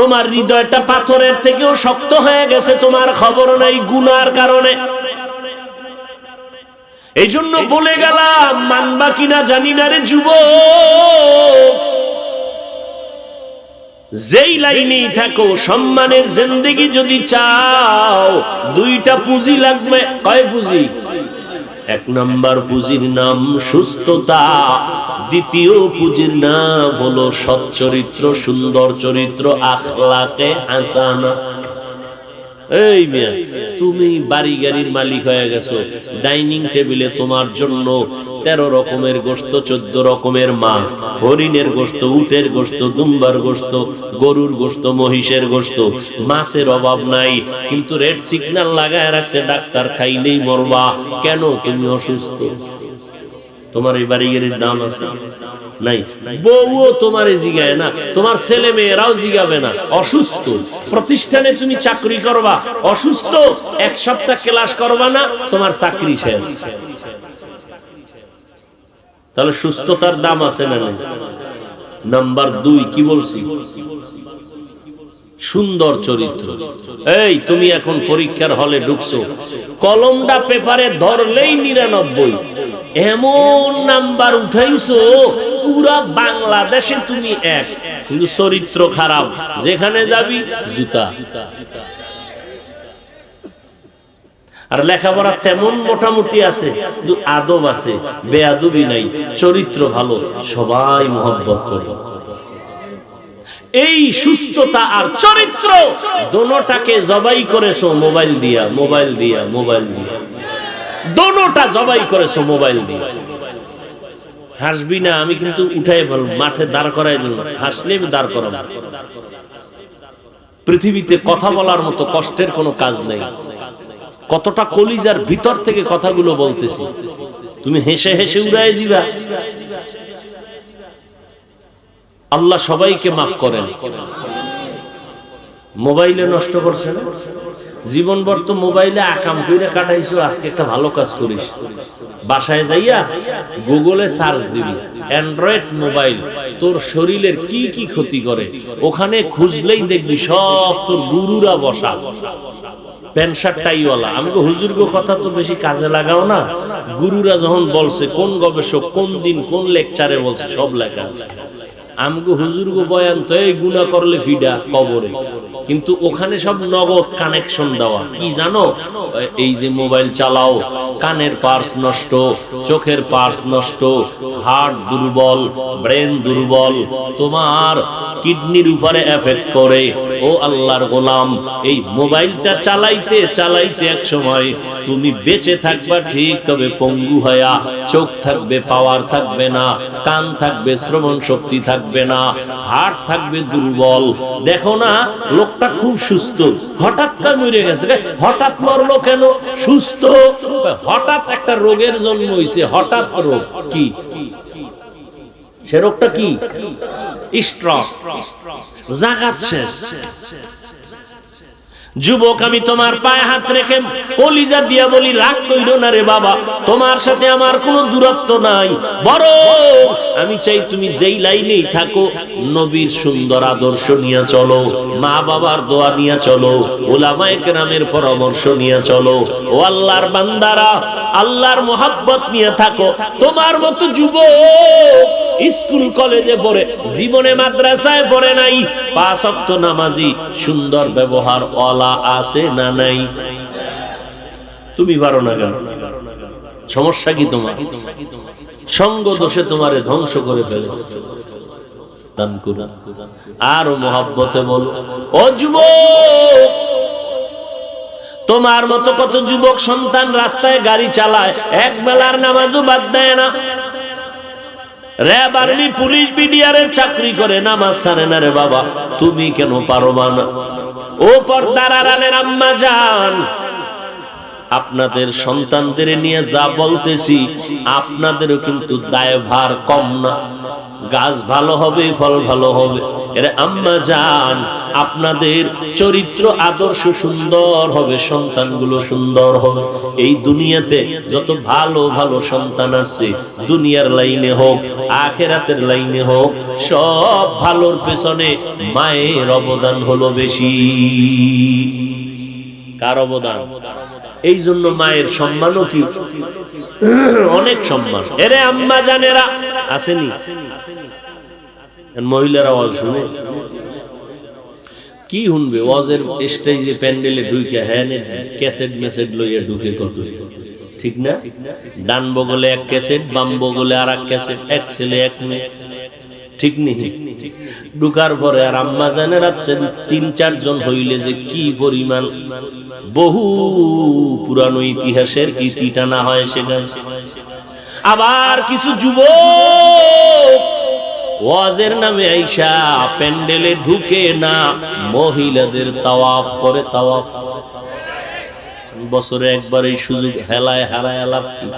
তোমার হৃদয়টা পাথরের থেকেও শক্ত হয়ে গেছে, তোমার খবর নাই গুনার কারণে। এই জন্য বলে গেলাম, মানবা কিনা জানি না রে যুবক, যেই লাইনেই থাকো, সম্মানের জিন্দেগি যদি চাও, দুইটা পুঁজি লাগবে। কয় পুঁজি? এক নাম্বার পুঁজির নাম সুস্থতা, দ্বিতীয় পুঁজির নাম হলো সৎ চরিত্র, সুন্দর চরিত্র, আখলাকে হাসানা। এই মিয়া, তুমি বাড়ি গাড়ির মালিক হয়ে গেছো, ডাইনিং টেবিলে তোমার জন্য 13 রকমের গোশত, 14 রকমের মাছ, হরিণের গোশত, উটের গোশত, দুম্বার গোশত, গরুর গোশত, মহিষের গোশত, মাছের অভাব নাই, কিন্তু রেড সিগন্যাল লাগায় রাখছে, ডাক্তার খাইলেই মরবা। কেন? তুমি অসুস্থ। তোমার এই বাড়ি গাড়ির দাম আছে নাই, বউও তোমার জিগায় না, তোমার ছেলে মেয়েরাও জিগাবে না। অসুস্থ, প্রতিষ্ঠানে তুমি চাকরি করবা, অসুস্থ, 1 সপ্তাহ ক্লাস করবা না, তোমার চাকরি শেষ। তাহলে সুস্থতার দাম আছে না? নাম্বার 2 কি বলছি? সুন্দর চরিত্র। এই তুমি এখন পরীক্ষার হলে ঢুকছো, কলমটা পেপারে ধরলেই 99, এমন নাম্বার উঠাইছো পুরা বাংলাদেশে তুমি 1, কিন্তু চরিত্র খারাপ, যেখানে যাবি জুতা। আর লেখাপড়া তেমন মোটামুটি আছে, কিন্তু আদব আছে, বেয়াদবি নাই, চরিত্র ভালো, সবাই মহব্বত করে। এই সুস্থতা আর চরিত্র দোনোটাকে জবাই করেছো মোবাইল দিয়া, মোবাইল দিয়া, মোবাইল দিয়া, দোনোটা জবাই করেছো মোবাইল দিয়া। হাসবি না, আমি কিন্তু উঠাই বলব, মাঠে দাঁড় করাই দিল, হাসলে আমি দাঁড় করাবো। পৃথিবীতে কথা বলার মতো কষ্টের কোনো কাজ নেই। কতটা কলিজার ভিতর থেকে কথাগুলো বলতেছি, তুমি হেসে হেসে উড়াই দিবা। আল্লাহ সবাইকে মাফ করেন। মোবাইলে নষ্ট করছে না, জীবনভর তো মোবাইলে আকাম কইরা কাটাইছো, আজকে একটা ভালো কাজ করিস, বাসায় যাইয়া গুগলে সার্চ দিবি অ্যান্ড্রয়েড মোবাইল তোর শরীরের কি কি ক্ষতি করে, ওখানে খুঁজলেই দেখবি সব তোর গুরুরা বসা, প্যান্ট শার্ট টাইওয়ালা। আমাকে হুজুরগো কথা তো বেশি কাজে লাগাও না, গুরুরা যখন বলছে, কোন গবেষক কোন দিন কোন লেকচারে বলছে, সব লেখা আছে। আমগো হুজুরগো বয়ান তো এই গুনাহ করলে ফিডা কবরে, কিন্তু ওখানে সব নগদ কানেকশন দেওয়া। কি জানো, এই যে মোবাইল চালাও, কানের পার্স নষ্ট, চোখের পার্স নষ্ট, হার্ট দুর্বল, ব্রেন দুর্বল, তোমার কিডনির উপরে এফেক্ট করে। ও আল্লাহর গোলাম, এই মোবাইলটা চালাইতে চালাইতে এক সময় তুমি বেঁচে থাকবা ঠিক, তবে পঙ্গু হয়া, চোখ থাকবে পাওয়ার থাকবে না, কান থাকবে শ্রবণ শক্তি থাকবে না, হার্ট থাকবে দুর্বল। দেখো না, লোকটা খুব সুস্থ, হঠাৎ করে মরে গেছে। হঠাৎ মরলো কেন? সুস্থ, হঠাৎ একটা রোগের জন্ম হইছে, হঠাৎ রোগ। কি সে রোগটা? কি? স্ট্রোক, জাগাত শেষ। যুবক, আমি তোমার পায়ে হাত রেখে কলিজা দিয়া বলি, রাগ কইরো না রে বাবা, তোমার সাথে আমার কোনো দূরত্ব নাই, বরং আমি চাই তুমি যেই লাইনেই থাকো, নবীর সুন্দর আদর্শ নিয়ে চলো, মা বাবার দোয়া নিয়ে চলো, উলামায়ে কেরামের পরামর্শ নিয়ে চলো। ও আল্লাহর বান্দারা, আল্লাহর মোহাব্বত নিয়ে থাকো। তোমার মতো যুবক স্কুল কলেজে পড়ে, জীবনে মাদ্রাসায় পড়ে নাই, 5 ওয়াক্ত নামাজি, সুন্দর ব্যবহার ওয়ালা আছে না নাই? তুমি পারো না কেন? সমস্যা কি তোমার? সঙ্গ দোষে তোমারে ধ্বংস করে ফেলেছে। দান করুন আর মোহাব্বতে বলো, ও যুবক, তোমার মতো কত যুবক সন্তান রাস্তায় গাড়ি চালায়, এক বেলার নামাজও বাদ দেয় না, র‍্যাব, আর্মি, পুলিশ, বিডিআরের চাকরি করে, নামাজ ছাড়ে না রে বাবা। তুমি কেন পারবা না? ও পর্দার আড়ালের আম্মা জান, আপনাদের সন্তানদের নিয়ে যা বলতেছি, আপনাদেরও কিন্তু দায়ভার কম না। গাছ ভালো হবে, ফল ভালো হবে। এর আম্মা জান, আপনাদের চরিত্র আদর্শ সুন্দর হবে, সন্তানগুলো সুন্দর হবে। এই দুনিয়াতে যত ভালো ভালো সন্তান আসছে, দুনিয়ার লাইনে হোক, আখিরাতের লাইনে হোক, সব ভালোর পেছনে মায়ের অবদান হলো বেশি। কার অবদান? এই জন্য মায়ের সম্মানও কি অনেক সম্মান। এরে আম্মা জানেরা আসেনি, মহিলারা ওয়াজ শুনে কি শুনবে? ওয়াজের স্টেজে প্যান্ডেলে ঢুকে হ্যাঁ ক্যাসেট মেসেট লইয়া ঢুকে কত, ঠিক না? ডান বগলে এক ক্যাসেট, বাম বগলে আর এক ক্যাসেট, এক ছেলে এক মেয়ে, ঠিক নেই? ঢুকার পরে আর আম্মা জানেরা 3-4 জন হইলে যে কি পরিমাণ বহু পুরানো ইতিহাসের ইতি টানা হয় সেটা। আবার কিছু যুবক ওয়াজের নামে আইসা প্যান্ডেলে ঢুকে না, মহিলাদের তাওয়াফ করে। তাওয়াফ বছরে একবার এই সুযোগ হেলায় হারায় লাভ কি?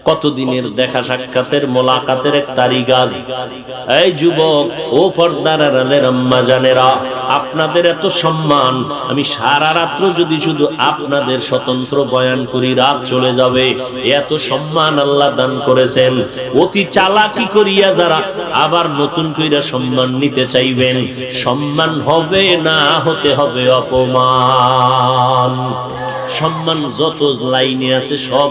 কতদিনের দেখা সাক্ষাতের মোলাকাতের এক তারিখ আজ। এই যুবক, ও পর্দার আড়ালের আম্মা জানেরা, আপনাদের এত সম্মান, আমি সারা রাত্র যদি শুধু আপনাদের স্বতন্ত্র বয়ান করি, রাত চলে যাবে। এত সম্মান আল্লাহ দান করেছেন। অতি চালাকি করিয়া যারা আবার নতুন কইরা সম্মান নিতে চাইবেন, সম্মান হবে না, হতে হবে অপমান। সম্মান যত লাইনে আছে সব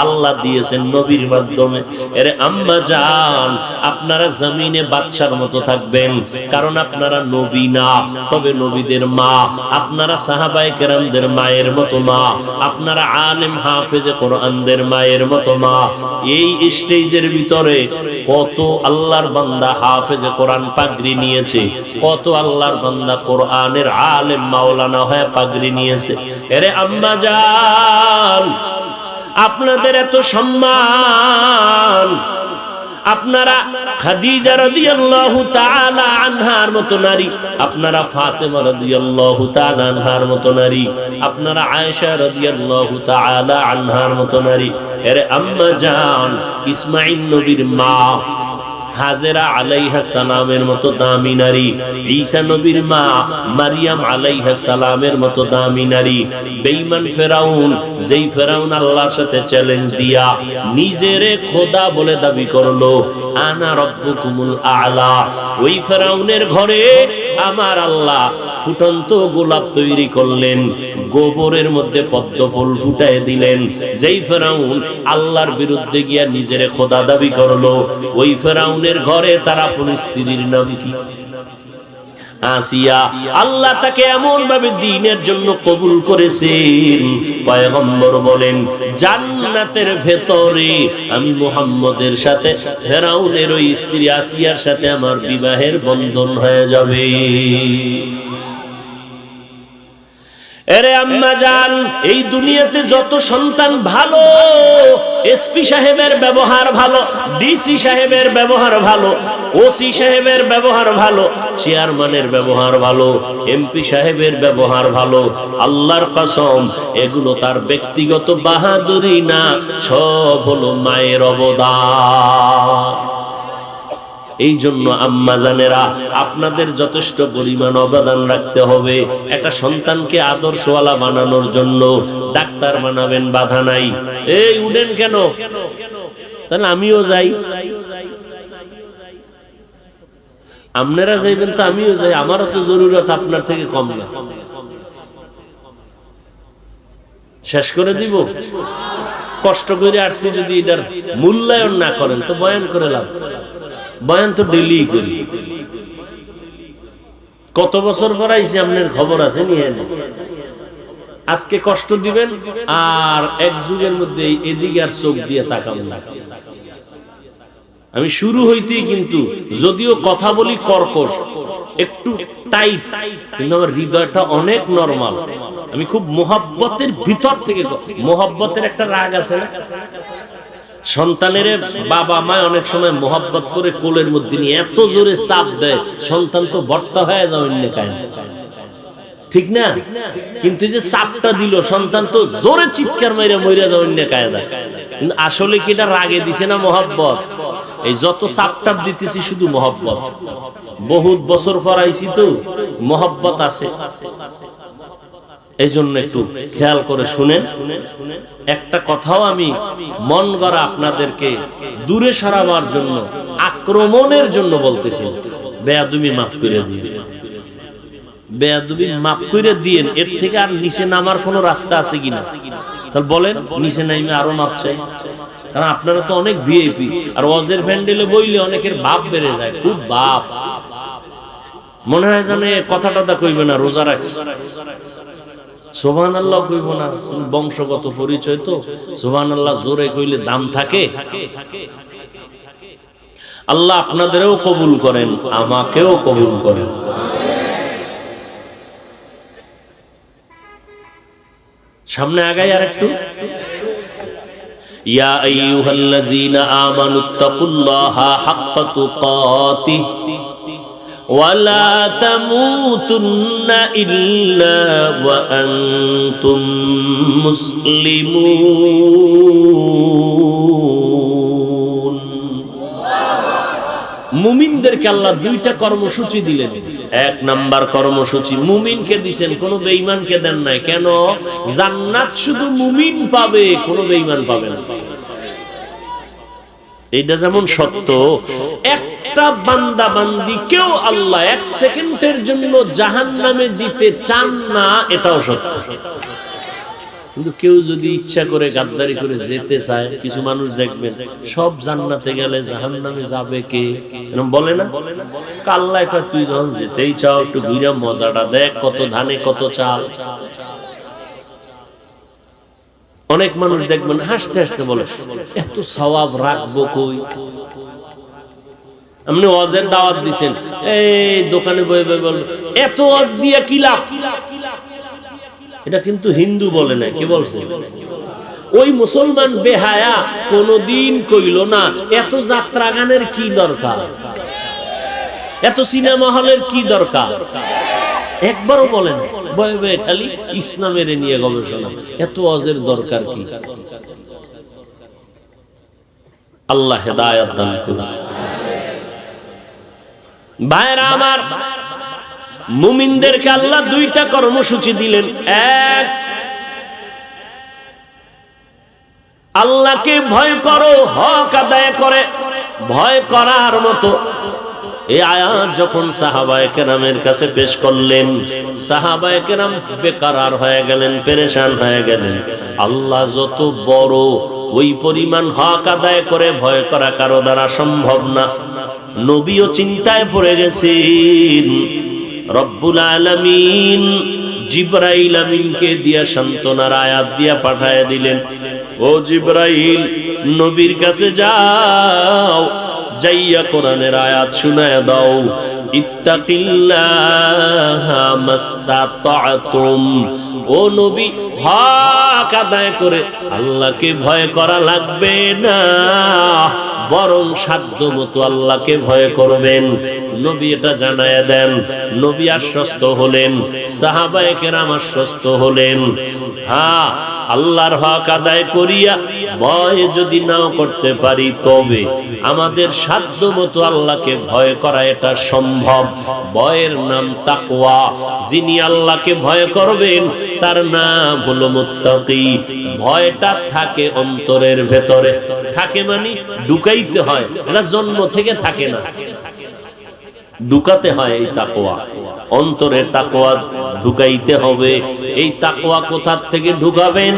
আল্লাহ দিয়েছেন নবীর মাধ্যমে। এর আম্মা জান, আপনারা জমিনে বাদশার মতো থাকবেন, কারণ আপনারা নবী না, তবে নবীদের মা। আপনারা সাহাবায়ে কেরামদের মায়ের মতো মা, আপনারা আলেম হাফেজে কোরআনদের মায়ের মতো মা। এই স্টেজের ভিতরে কত আল্লাহর বান্দা হাফেজে কোরআন পাগড়ি নিয়েছে, কত আল্লাহর বান্দা কোরআনের আলেম মাওলানা হয়ে পাগড়ি নিয়েছে। এরে আম্মা জান, আপনাদের এত সম্মান, আপনারা খাদিজা রাদিয়াল্লাহু তাআলা আনহার মতো নারী, আপনারা ফাতেমা রাদিয়াল্লাহু তাআলা আনহার মতো নারী, আপনারা আয়েশা রাদিয়াল্লাহু তাআলা আনহার মতো নারী। এর আম্মা জান, ইসমাঈল নবীর মা হাজেরা আলাইহিস সালামের মতো দামি নারী, ঈসা নবীর মা মারিয়াম আলাইহিস সালামের মতো দামি নারী। বেঈমান ফেরাউন, যেই ফেরাউন আল্লাহর সাথে চ্যালেঞ্জ দিয়া নিজেরে খোদা বলে দাবি করলো, আনা রব্বুকুমুল আ'লা, ওই ফেরাউনের ঘরে আমার আল্লাহ ফুটন্ত গোলাপ তৈরি করলেন, গোবরের মধ্যে পদ্ম ফুল ফুটায় দিলেন। যেই ফেরাউন আল্লাহর বিরুদ্ধে গিয়া নিজের খোদা দাবি করলো, ওই ফেরাউনের ঘরে তার আপন স্ত্রীর নাম কি? আসিয়া। আল্লাহ তাকে এমন ভাবে দ্বীনের জন্য কবুল করেছেন, পয়গম্বর বলেন জান্নাতের ভেতরে আমি মুহাম্মদের সাথে ফেরাউনের ওই স্ত্রী আসিয়ার সাথে আমার বিবাহের বন্ধন হয়ে যাবে। এরে আম্মা জান, এই দুনিয়াতে যত সন্তান ভালো, এসপি সাহেবের ব্যবহার ভালো, ডিসি সাহেবের ব্যবহার ভালো, ওসি সাহেবের ব্যবহার ভালো, চেয়ারম্যানের ব্যবহার ভালো, এমপি সাহেবের ব্যবহার ভালো, আল্লাহর কসম এগুলো তার ব্যক্তিগত বাহাদুরি না, সব হলো মায়ের অবদান। এই জন্য আম্মা জানেরা, আপনাদের যথেষ্ট পরিমাণ অবদান রাখতে হবে। একটা সন্তানকে আদর্শওয়ালা বানানোর জন্য ডাক্তার বানাবেন, বাধা নাই। এই উঠেন কেন? তাহলে আমিও যাই। আপনারা যাইবেন তো আমিও যাই, আমারও তো জরুরত আপনার থেকে কম না। শেষ করে দিব? কষ্ট করে আসছি, যদি এটার মূল্যায়ন না করেন তো বয়ান করে লাভ। বয়ান তো ডেলি করি। কত বছর পর আইছি, আপনার খবর আছে নিয়ে। আজকে কষ্ট দিবেন আর এক যুগের মধ্যে এদিকে আর চোখ দিয়ে তাকাবেন না। আমি শুরু হইতেই কিন্তু যদিও কথা বলি কর্কশ, একটু টাইট, কিন্তু আমার হৃদয়টা অনেক নরমাল। আমি খুব মোহাব্বতের ভিতর থেকে, মোহাব্বতের একটা রাগ আছে না, সন্তানের বাবা মা অনেক সময় মোহাব্বত করে কোলের মধ্যে নিয়ে এত জোরে চাপ দেয়, সন্তান তো ভর্তা হয়ে যায় অন্য কারণে, ঠিক না? কিন্তু যে চাপটা দিল, সন্তান তো জোরে চিৎকার মাইরা মইরা যায় অন্য কায়দা। কিন্তু আসলে কি এটা রাগে দিছে না মোহাব্বত? এই যত চাপটাপ দিতেছি শুধু মোহাব্বত। বহুত বছর পর আইছি তো মোহাব্বত আছে। এই জন্য একটু খেয়াল করে শুনেন। একটা কথাও আমি মন গড়া আপনাদেরকে দূরে সরাবার জন্য, আক্রমণের জন্য বলতেছি। বেয়াদবি মাফ করে দিয়ে, বেয়াদবি মাফ করে দিয়েন। এর থেকে আর নিচে নামার কোন রাস্তা আছে কিনা? তাহলে বলেন, নিচে নাইমে আরো মাফ চাই। কারণ আপনারা তো অনেক ভিআইপি, আর ওয়াজের প্যান্ডেলে বইলে অনেকের বাপ বেড়ে যায়, খুব বাপ। মনে হয় জানে কথাটা কইবে না, রোজা রাখছে। সুবহানাল্লাহ কইব না, বংশগত পরিচয় তো। সুবহানাল্লাহ জোরে কইলে দাম থাকে। আল্লাহ আপনাদেরও কবুল করেন, আমাকেও কবুল করেন। সামনে আগাই আর একটু। ইয়া আইয়ুহাল্লাযীনা আমানুত্তাকুল্লাহা হাক্কা তুকাতিহি ওয়ালা তামুতুন্না ইল্লা ওয়া আনতুম মুসলিমুন। মুমিনদেরকে আল্লাহ দুইটা কর্মসূচি দিলেন। এক নাম্বার কর্মসূচি মুমিনকে দিবেন, কোন বেঈমানকে দেন নাই। কেন? জান্নাত শুধু মুমিন পাবে, কোন বেঈমান পাবে না। এইটা যেমন সত্য, একটা বান্দা বান্দি কেউ আল্লাহ এক সেকেন্ডের জন্য জাহান্নামে দিতে চান না, এটাও সত্য। কিন্তু কেউ যদি ইচ্ছা করে গাদ্দারি করে যেতে চায়, কিছু মানুষ দেখবেন সব জান্নাতে গেলে জাহান্নামে যাবে কে? এরকম বলে না? আল্লাহ কয় তুই যখন যেতেই চাও একটু ঘুরে মজাটা দেখ, কত ধানে কত চাল। অনেক মানুষ দেখবেন হাসতে হাসতে বলে এত সওয়াব রাখবো কই? আপনি ওয়াজের দাওয়াত দিছেন, এই দোকানে বই বই বল এত ওয়াজ দিয়া কি লাভ? এটা কিন্তু হিন্দু বলে না, কি বলছে? ওই মুসলমান বেহায়া কোনদিন কইল না এত যাত্রা গানের কি দরকার, এত সিনেমা হলের কি দরকার, একবারও বলে না। বয়ে বয়ে খালি ইসলামের নিয়ে গবেষণা, এত ওয়াজের দরকার কি? আল্লাহ হেদায়েত দান করুন। ভাইরা আমার, মুমিনদেরকে আল্লাহ দুইটা কর্মসূচি দিলেন। এক, আল্লাহকে ভয় করো, হক আদায় করে ভয় করার মতো এই আয়াত যখন সাহাবায়ে কেরামের কাছে পেশ করলেন, সাহাবায়ে কেরাম বেকারার হয়ে গেলেন, পেরেশান হয়ে গেলেন। আল্লাহ যত বড়, ওই পরিমাণ হক আদায় করে ভয় করা কারো দ্বারা সম্ভব না। নবীও চিন্তায় পড়ে গেছেন। রব্বুল আলামিন জিবরাইল আমিনকে দিয়া সান্ত্বনার আয়াত দিয়া পাঠায় দিলেন, ও জিবরাইল, নবীর কাছে যাও, যাইয়া কোরআনের আয়াত শুনায়া দাও, ইত্তাকিল্লাহা মাস্তাতাতুম। ও নবী, হক আদায় করে আল্লাহকে ভয় করা লাগবে না, বরং সাধ্য মতো আল্লাহকে ভয় করবেন। নবী এটা জানায়া দেন। নবী আশ্বস্ত হলেন, সাহাবায়ে কেরাম আশ্বস্ত হলেন। হ্যাঁ, আল্লাহর হক আদায় করিয়া ভয় যদি নাও করতে পারি, তবে আমাদের সাধ্য মতো আল্লাহকে ভয় করা এটা সম্ভব। ভয়ের নাম তাকওয়া। যিনি আল্লাহকে ভয় করবেন তার নাম হলো মুত্তাকি। ভয়টা থাকে অন্তরের ভেতরে, থাকে মানে ঢুকাইতে হয়, এটা জন্ম থেকে থাকে না, ঢুকাতে হয়। এই তাকওয়া, অন্তরে তাকওয়া ঢুকাইতে হবে। এই তাকওয়া কোথা থেকে ঢুকাবেন?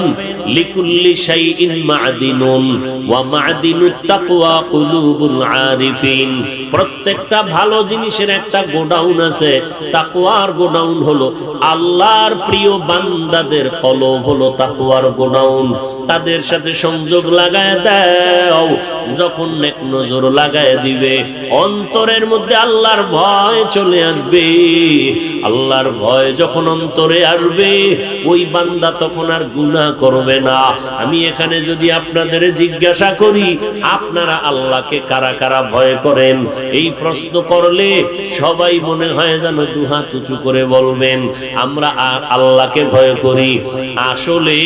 লিকুল্লি শাইইন মা'দিনুন ওয়া মা'দিনুত তাকওয়া কুলুবুল আরিফিন। প্রত্যেকটা ভালো জিনিসের একটা গোডাউন আছে। তাকওয়ার গোডাউন হলো আল্লাহর প্রিয় বান্দাদের কলব, হলো তাকওয়ার গোডাউন। তাদের সাথে সংযোগ লাগায় দাও। যখন নেক নজর লাগায় দিবে, অন্তরের মধ্যে আল্লাহর ভয় চলে আসবে। আল্লাহর ভয় যখন অন্তরে আসবে, ওই বান্দা তখন আর গুনাহ করবে না। আমি এখানে যদি আপনাদের জিজ্ঞাসা করি, আপনারা আল্লাহকে কারা কারা ভয় করেন, এই প্রশ্ন করলে সবাই মনে হয় যেন দুহাত উঁচু করে বলবেন আমরা আল্লাহকে ভয় করি। আসলে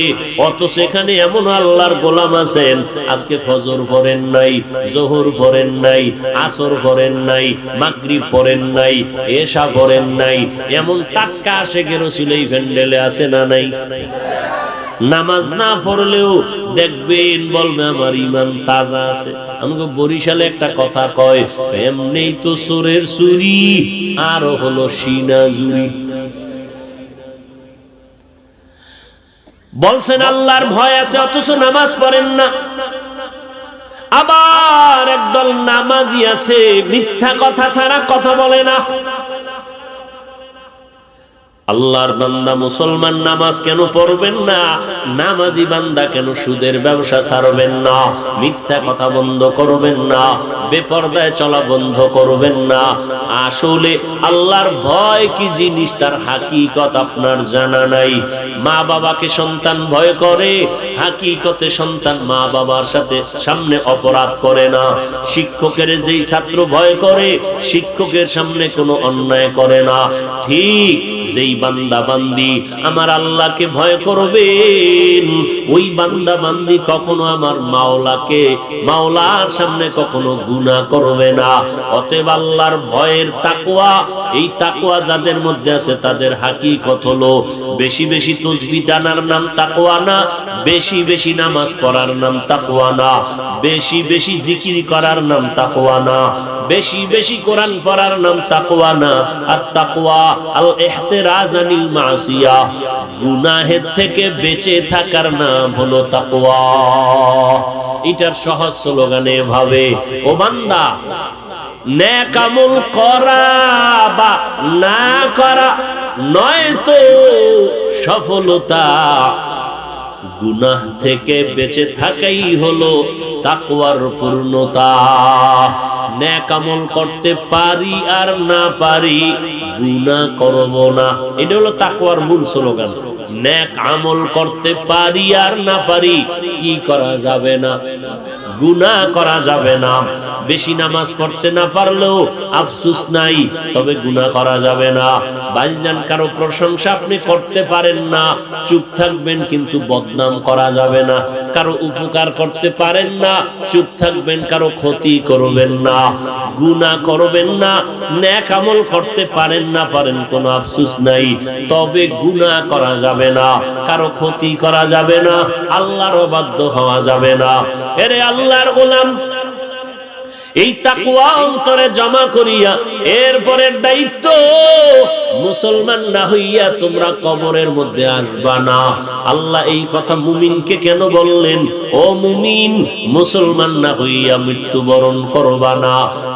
অথচ এখানে এমন আল্লাহর গোলাম আছেন, আজকে ফজর পড়েন নাই, জোহর পড়েন নাই, আসর পড়েন নাই, মাগরিব পড়েন নাই, এশা পড়েন নাই, এমন টাটকা আশেকে রাসূল এই প্যান্ডেলে আছে না নাই? নামাজ না পড়লেও দেখবেন বলবে আমার ঈমান তাজা আছে। আমাকে বরিশালে একটা কথা কয়, এমনিই তো চোরের চুরি, আর হলো সিনা জুরি। বলছেন আল্লাহর ভয় আছে, অথচ নামাজ পড়েন না। আবার একদল নামাজি আছে, মিথ্যা কথা ছাড়া কথা বলে না। আল্লাহর বান্দা মুসলমান নামাজ কেন পড়বেন না? নামাজি বান্দা কেন সুদের ব্যবসা ছাড়বেন না? মিথ্যা কথা বন্ধ করবেন না? বেপরদায় চলা বন্ধ করবেন না? আসলে আল্লাহর ভয় কি জিনিস তার হাকিকত আপনার জানা নাই। মা বাবাকে সন্তান ভয় করে, হাকিকতে সন্তান মা বাবার সাথে সামনে অপরাধ করে না। শিক্ষকের যেই ছাত্র ভয় করে, শিক্ষকের সামনে কোনো অন্যায় করে না। ঠিক যেই বান্দা বান্দি আমার আল্লাহকে ভয় করবেন, ওই বান্দা বান্দি কখনো আমার মাওলাকে, মাওলার সামনে কখনো গুনাহ করবে না। অতএব আল্লাহর ভয়ের তাকওয়া, এই তাকওয়া যাদের মধ্যে আছে তাদের হাকিকত হলো বেশি বেশি তাসবিহ টানার নাম তাকওয়া না, বেশি বেশি নামাজ পড়ার নাম তাকওয়া না, বেশি বেশি জিকির করার নাম তাকওয়া না, বেশি বেশি কোরআন পড়ার নাম তাকওয়া না। আর তাকওয়া আল ইহতিরাজ আনিল মাসিয়া, গুনাহের থেকে বেঁচে থাকার নাম হলো তাকওয়া। এটার সহজ স্লোগানে ভাবে, ও বান্দা, নেক আমল করা বা না করা নয় তো সফলতা, গুনাহ থেকে বেঁচে থাকাই হলো তাকওয়ার পূর্ণতা। নেক আমল করতে পারি আর না পারি, গুনাহ করব না, এটা হলো তাকওয়ার মূল স্লোগান। নেক আমল করতে পারি আর না পারি, কি করা যাবে না? গুনাহ করা যাবে না। বেশি নামাজ পড়তে না পারলেও আফসোস নাই, তবে গুনাহ করা যাবে না। ভাইজান, কারো প্রশংসা আপনি করতে পারেন না, চুপ থাকবেন, কিন্তু বদনাম করা যাবে না। কারো উপকার করতে পারেন না, চুপ থাকবেন, কারো ক্ষতি করবেন না, গুনাহ করবেন না। নেক আমল করতে পারেন না পারেন, কোনো আফসোস নাই, তবে গুনাহ করা যাবে না, কারো ক্ষতি করা যাবে না, আল্লাহর অবাধ্য হওয়া যাবে না। এরে আল্লাহর গোলাম, এই তাকওয়া অন্তরে জমা করিয়া এরপরের দায়িত্ব, মুসলমান না হইয়া তোমরা কবরের মধ্যে আসবা না। আল্লাহ এই কথা মুমিনকে কেন বললেন? ও মুমিন, মুসলমান না হইয়া মৃত্যুবরণ করবা না।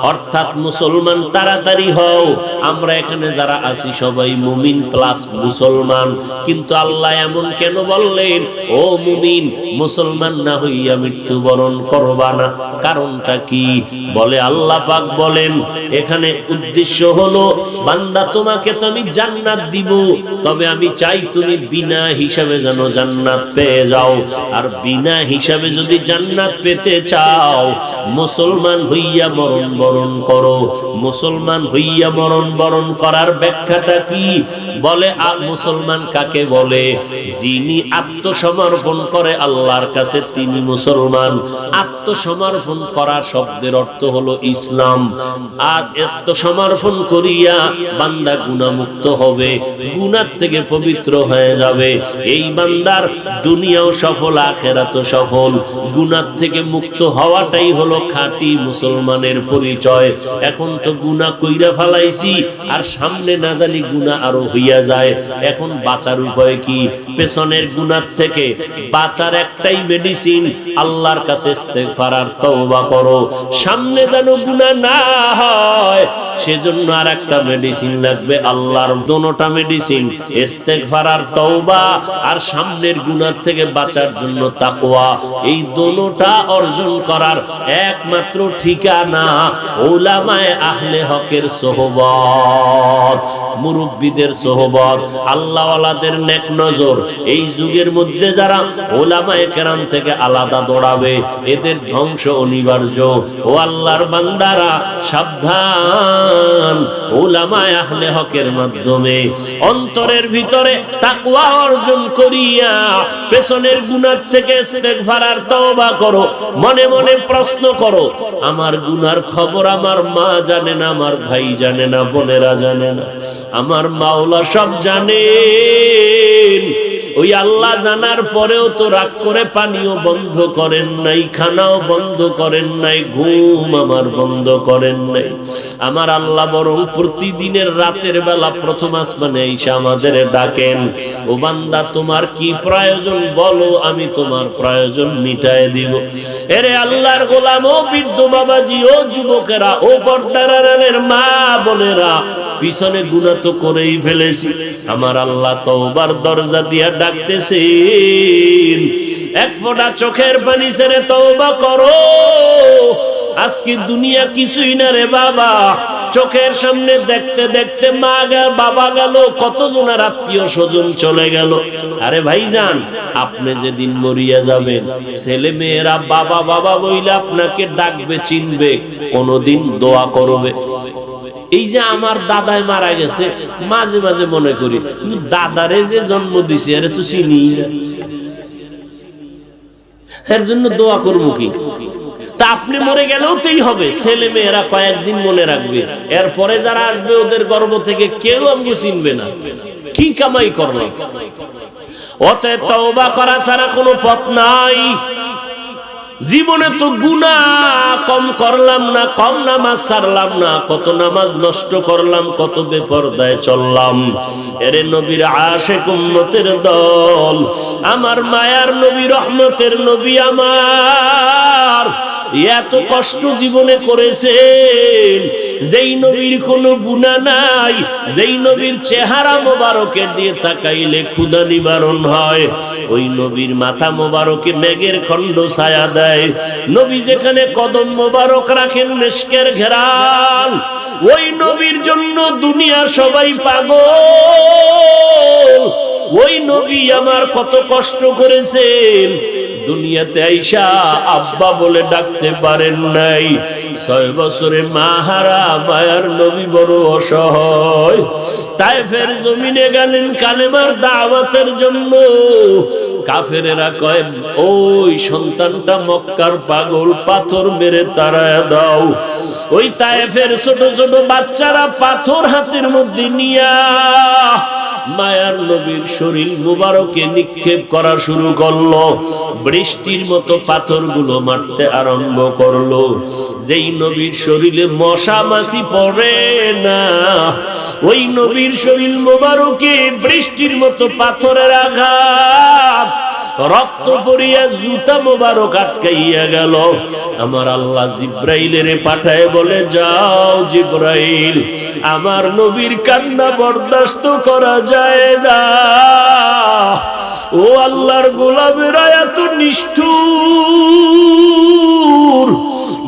অর্থাৎ মুসলমান তাড়াতাড়ি হও। আমরা এখানে যারা আছি সবাই মুমিন প্লাস মুসলমান, কিন্তু আল্লাহ এমন কেন বললেন ও মুমিন মুসলমান না হইয়া মৃত্যুবরণ করবা না? কারণটা কি? বলে আল্লাহ পাক বলেন এখানে উদ্দেশ্য হলো, বান্দা তোমাকে তো আমি জান্নাত দিব, তবে আমি চাই তুমি বিনা হিসাবে যেন জান্নাত পেয়ে যাও। আর বিনা হিসাবে যদি জান্নাত পেতে চাও, মুসলমান হইয়া মরণ বরণ করো। মুসলমান হইয়া মরণ বরণ করার ব্যাখ্যাটা কি? বলে মুসলমান কাকে বলে? যিনি আত্মসমর্পণ করে আল্লাহর কাছে তিনি মুসলমান। আত্মসমর্পণ করার শব্দের অর্থ হলো ইসলাম। আর আত্মসমর্পণ করিয়া বান্দা গুনাহমুক্ত হবে, গুনাহ থেকে পবিত্র হয়ে যাবে। এই বান্দার দুনিয়াও সফল, আখিরাতও সফল। গুনাহ থেকে মুক্ত হওয়াটাই হলো খাঁটি মুসলমানের পরিচয়। এখন তো গুনাহ কইরা ফেলাইছি, আর সামনে না জানি গুনাহ আরো হইয়া যায়। এখন বাঁচার উপায় কি? পেছনের গুনাহ থেকে বাঁচার একটাই মেডিসিন, আল্লাহর কাছে ইস্তেগফার আর তওবা করো। সামনে যেন গুনাহ না হয় সেজন্য আর একটা মেডিসিন লাগবে, আল্লাহর দোনোটা মেডিসিন, ইস্তেগফার আর তওবা, আর সামনের গুনাহ থেকে বাঁচার জন্য তাকওয়া। এই দোনোটা অর্জন করার একমাত্র ঠিকানা উলামায়ে আহলে হকের সোহবত, মুরব্বিদের সোহবত, আল্লাহওয়ালাদের নেক নজর। এই যুগের মধ্যে যারা উলামায়ে কেরাম থেকে আলাদা দৌড়াবে এদের ধ্বংস অনিবার্য। ও আল্লাহর বান্দারা সাবধান, উলামায়ে আহলে হকের মাধ্যমে অন্তরের ভিতরে তাকওয়া অর্জন করিয়া পেছনের গুনাহ থেকে ইস্তেগফার আর তওবা করো। মনে মনে প্রশ্ন করো, আমার গুনার খবর আমার মা জানে না, আমার ভাই জানে না, বোনেরা জানে না, আমার মাওলা সব জানেন। ওই আল্লাহ জানার পরেও তো রাগ করে পানিও বন্ধ করেন নাই, খানাও বন্ধ করেন নাই, ঘুম আমার বন্ধ করেন নাই। আমার আল্লাহ বরং প্রতিদিনের রাতের বেলা প্রথম আসমানে এসে আমাদের ডাকেন, ও বান্দা তোমার কি প্রয়োজন বলো, আমি তোমার প্রয়োজন মিটায় দিব। এরে আল্লাহর গোলাম, ও বৃদ্ধ বাবাজি, ও যুবকেরা, ও পর্দার আড়ালের মা বোনেরা, পিছনে গুনাহ তো করেই ফেলেছি, আমার আল্লাহ তওবার দরজা দিয়া ডাকতেছেন। এক ফোঁটা চোখের পানি ছেড়ে তওবা করো। আজকে দুনিয়া কিছুই না রে বাবা। চোখের সামনে দেখতে দেখতে মা গেল, বাবা গেল, কতজনের আত্মীয় স্বজন চলে গেল। আরে ভাইজান, আপনি যেদিন মরিয়া যাবেন ছেলে মেয়েরা বাবা বাবা বইলে আপনাকে ডাকবে, চিনবে, কোনদিন দোয়া করবে। এই যে আমার দাদাই মারা গেছে, মাঝে মাঝে মনে করি দাদারে যে জন্ম দিছে আরে তো চিনি না, এর জন্য দোয়া করবো কি? তা আপনি মরে গেলেও তাই হবে, ছেলে মেয়েরা কয়েকদিন মনে রাখবে, এরপরে যারা আসবে ওদের গর্ভ থেকে কেউ আমাকে চিনবে না। কি কামাই করলো? অতএব তওবা করা ছাড়া কোনো পথ নাই। জীবনে তো গুনাহ কম করলাম না, কম নামাজ ছাড়লাম না, কত নামাজ নষ্ট করলাম, কত বেপরদায় চললাম। এরে নবীর আশিক উম্মতের দল, আমার মায়ার নবী, রহমতের নবী আমার এত কষ্ট জীবনে করেছেন, যেই নবীর কোনো গুনাহ নাই, যেই নবীর চেহারা মোবারকের দিয়ে তাকাইলে ক্ষুধা নিবারণ হয়, ওই নবীর মাথা মোবারকে মেঘের খণ্ড ছায়া দেয়, নবী যেখানে কদম মোবারক রাখেন মেশকের ঘেরান, ওই নবীর জন্য দুনিয়া সবাই পাগল। ওই নবী আমার কত কষ্ট করেছেন, দুনিয়াতে আইসা আব্বা বলে ডাকতে পারেন নাই। 6 বছরে মাহারা মায়ার নবী বড় অসহায়, তায়েফের জমিনে গেলেন কালেমার দাওয়াতের জন্য। কাফেরেরা কয়, ওই সন্তানটা মক্কার পাগল, পাথর মেরে তাড়ায় দাও। ওই তায়েফের ছোট ছোট বাচ্চারা পাথর হাতের মধ্যে নিয়া মায়ার নবীর শরীর মুবারকে নিক্ষেপ করা শুরু করলো। বৃষ্টির মতো পাথরগুলো মারতে আরম্ভ করলো। যেই নবীর শরীরে মশা মাছি পড়ে না, ওই নবীর শরীর মুবারকে বৃষ্টির মতো পাথরের আঘাত, রক্ত পড়িয়া জুতা মোবারক আটকাইয়া গেল। আমার আল্লাহ জিব্রাইলের পাঠায় বলে, যাও জিব্রাইল, আমার নবীর কান্না বরদাস্ত করা যায় না। ও আল্লাহর গোলামেরা এত নিষ্ঠুর,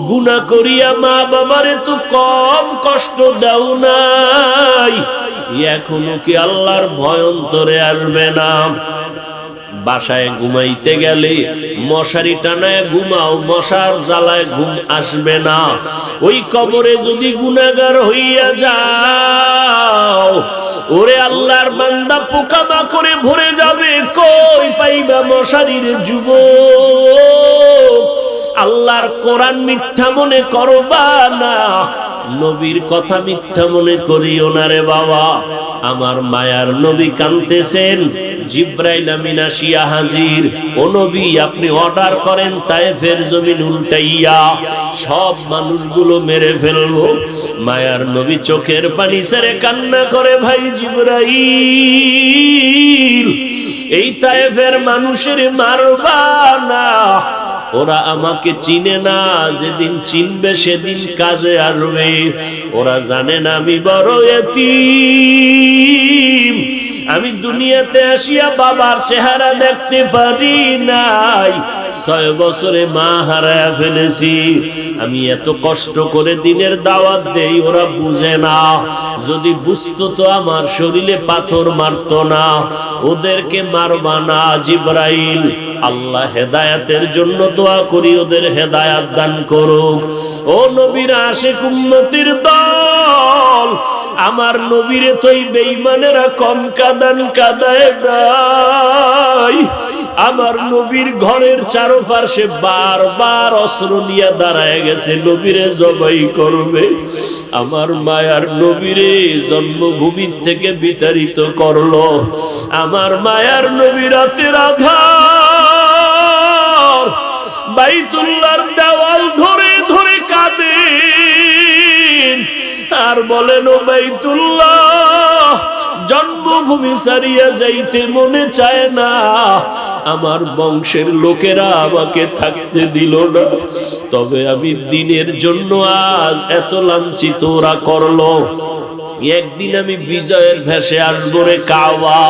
গুনাহ করিয়া মা বাবারে তো কম কষ্ট দাও নাই, এখনো কি আল্লাহর ভয় অন্তরে আসবে না? বাসায় ঘুমাইতে গেলে মশারি টানায় ঘুমাও, মশার জ্বালায় ঘুম আসবে না। ওই কবরে যদি গুনাহগার হইয়া যাও, ওরে আল্লাহর বান্দা পোকামাকড়ে ভরে যাবে, কই পাইবা মশারির যুবক? আল্লাহর কোরআন মিথ্যা মনে করবা না, নবীর কথা মিথ্যা মনে করিও না রে বাবা। আমার মায়ার নবী কাঁদতেছেন, জিব্রাইল আমিন আসিয়া হাজির। ও নবী, আপনি অর্ডার করেন তায়েফের জমিন উল্টাইয়া সব মানুষগুলো মেরে ফেলবো। মায়ার নবী চোখের পানি ছেড়ে কান্না করে, ভাই জিব্রাইল, এই তায়েফের মানুষের মারবা না, ওরা আমাকে চিনে না, যেদিন চিনবে সেদিন কাজে আসবে। ওরা জানে না আমি বড় এতিম, আমি দুনিয়াতে আসিয়া বাবার চেহারা দেখতে পারি নাই, 6 বছরে মা হারায়া ফেলেছি। আমি এত কষ্ট করে দিনের দাওয়াত দেই, ওরা বুঝে না। যদি বুঝতো তো আমার শরীরে পাথর মারতো না। ওদেরকে মারবা না জিব্রাইল। আল্লাহ হেদায়াতের জন্য দোয়া করি, ওদের হেদায়াত দান করুক। ও নবীর আশিক উম্মতির দল, আমার নবীরে তো এই বেঈমানেরা কম কাদায় নাই। আমার নবীর ঘরের চারপাশে বারবার অস্ত্র নিয়ে দাঁড়ায় গেছে, নবীরে জবাই করবে। আমার মায়ার নবীরে জন্মভূমি থেকে বিতাড়িত করলো। আমার মায়ার নবী রাতের আধার বাইতুল্লাহর দেওয়াল ধরে ধরে কাঁদেন আর বলেন, ও বাইতুল্লাহ, জন্মভূমি ছাড়িয়া যাইতে মনে চায় না, আমার বংশের লোকেরা আমাকে থাকতে দিল না, তবে আমি দিনের জন্য আজ এত লাঞ্ছিত ওরা করলো, একদিন আমি বিজয়ের ভেসে আসবো রে কাবা।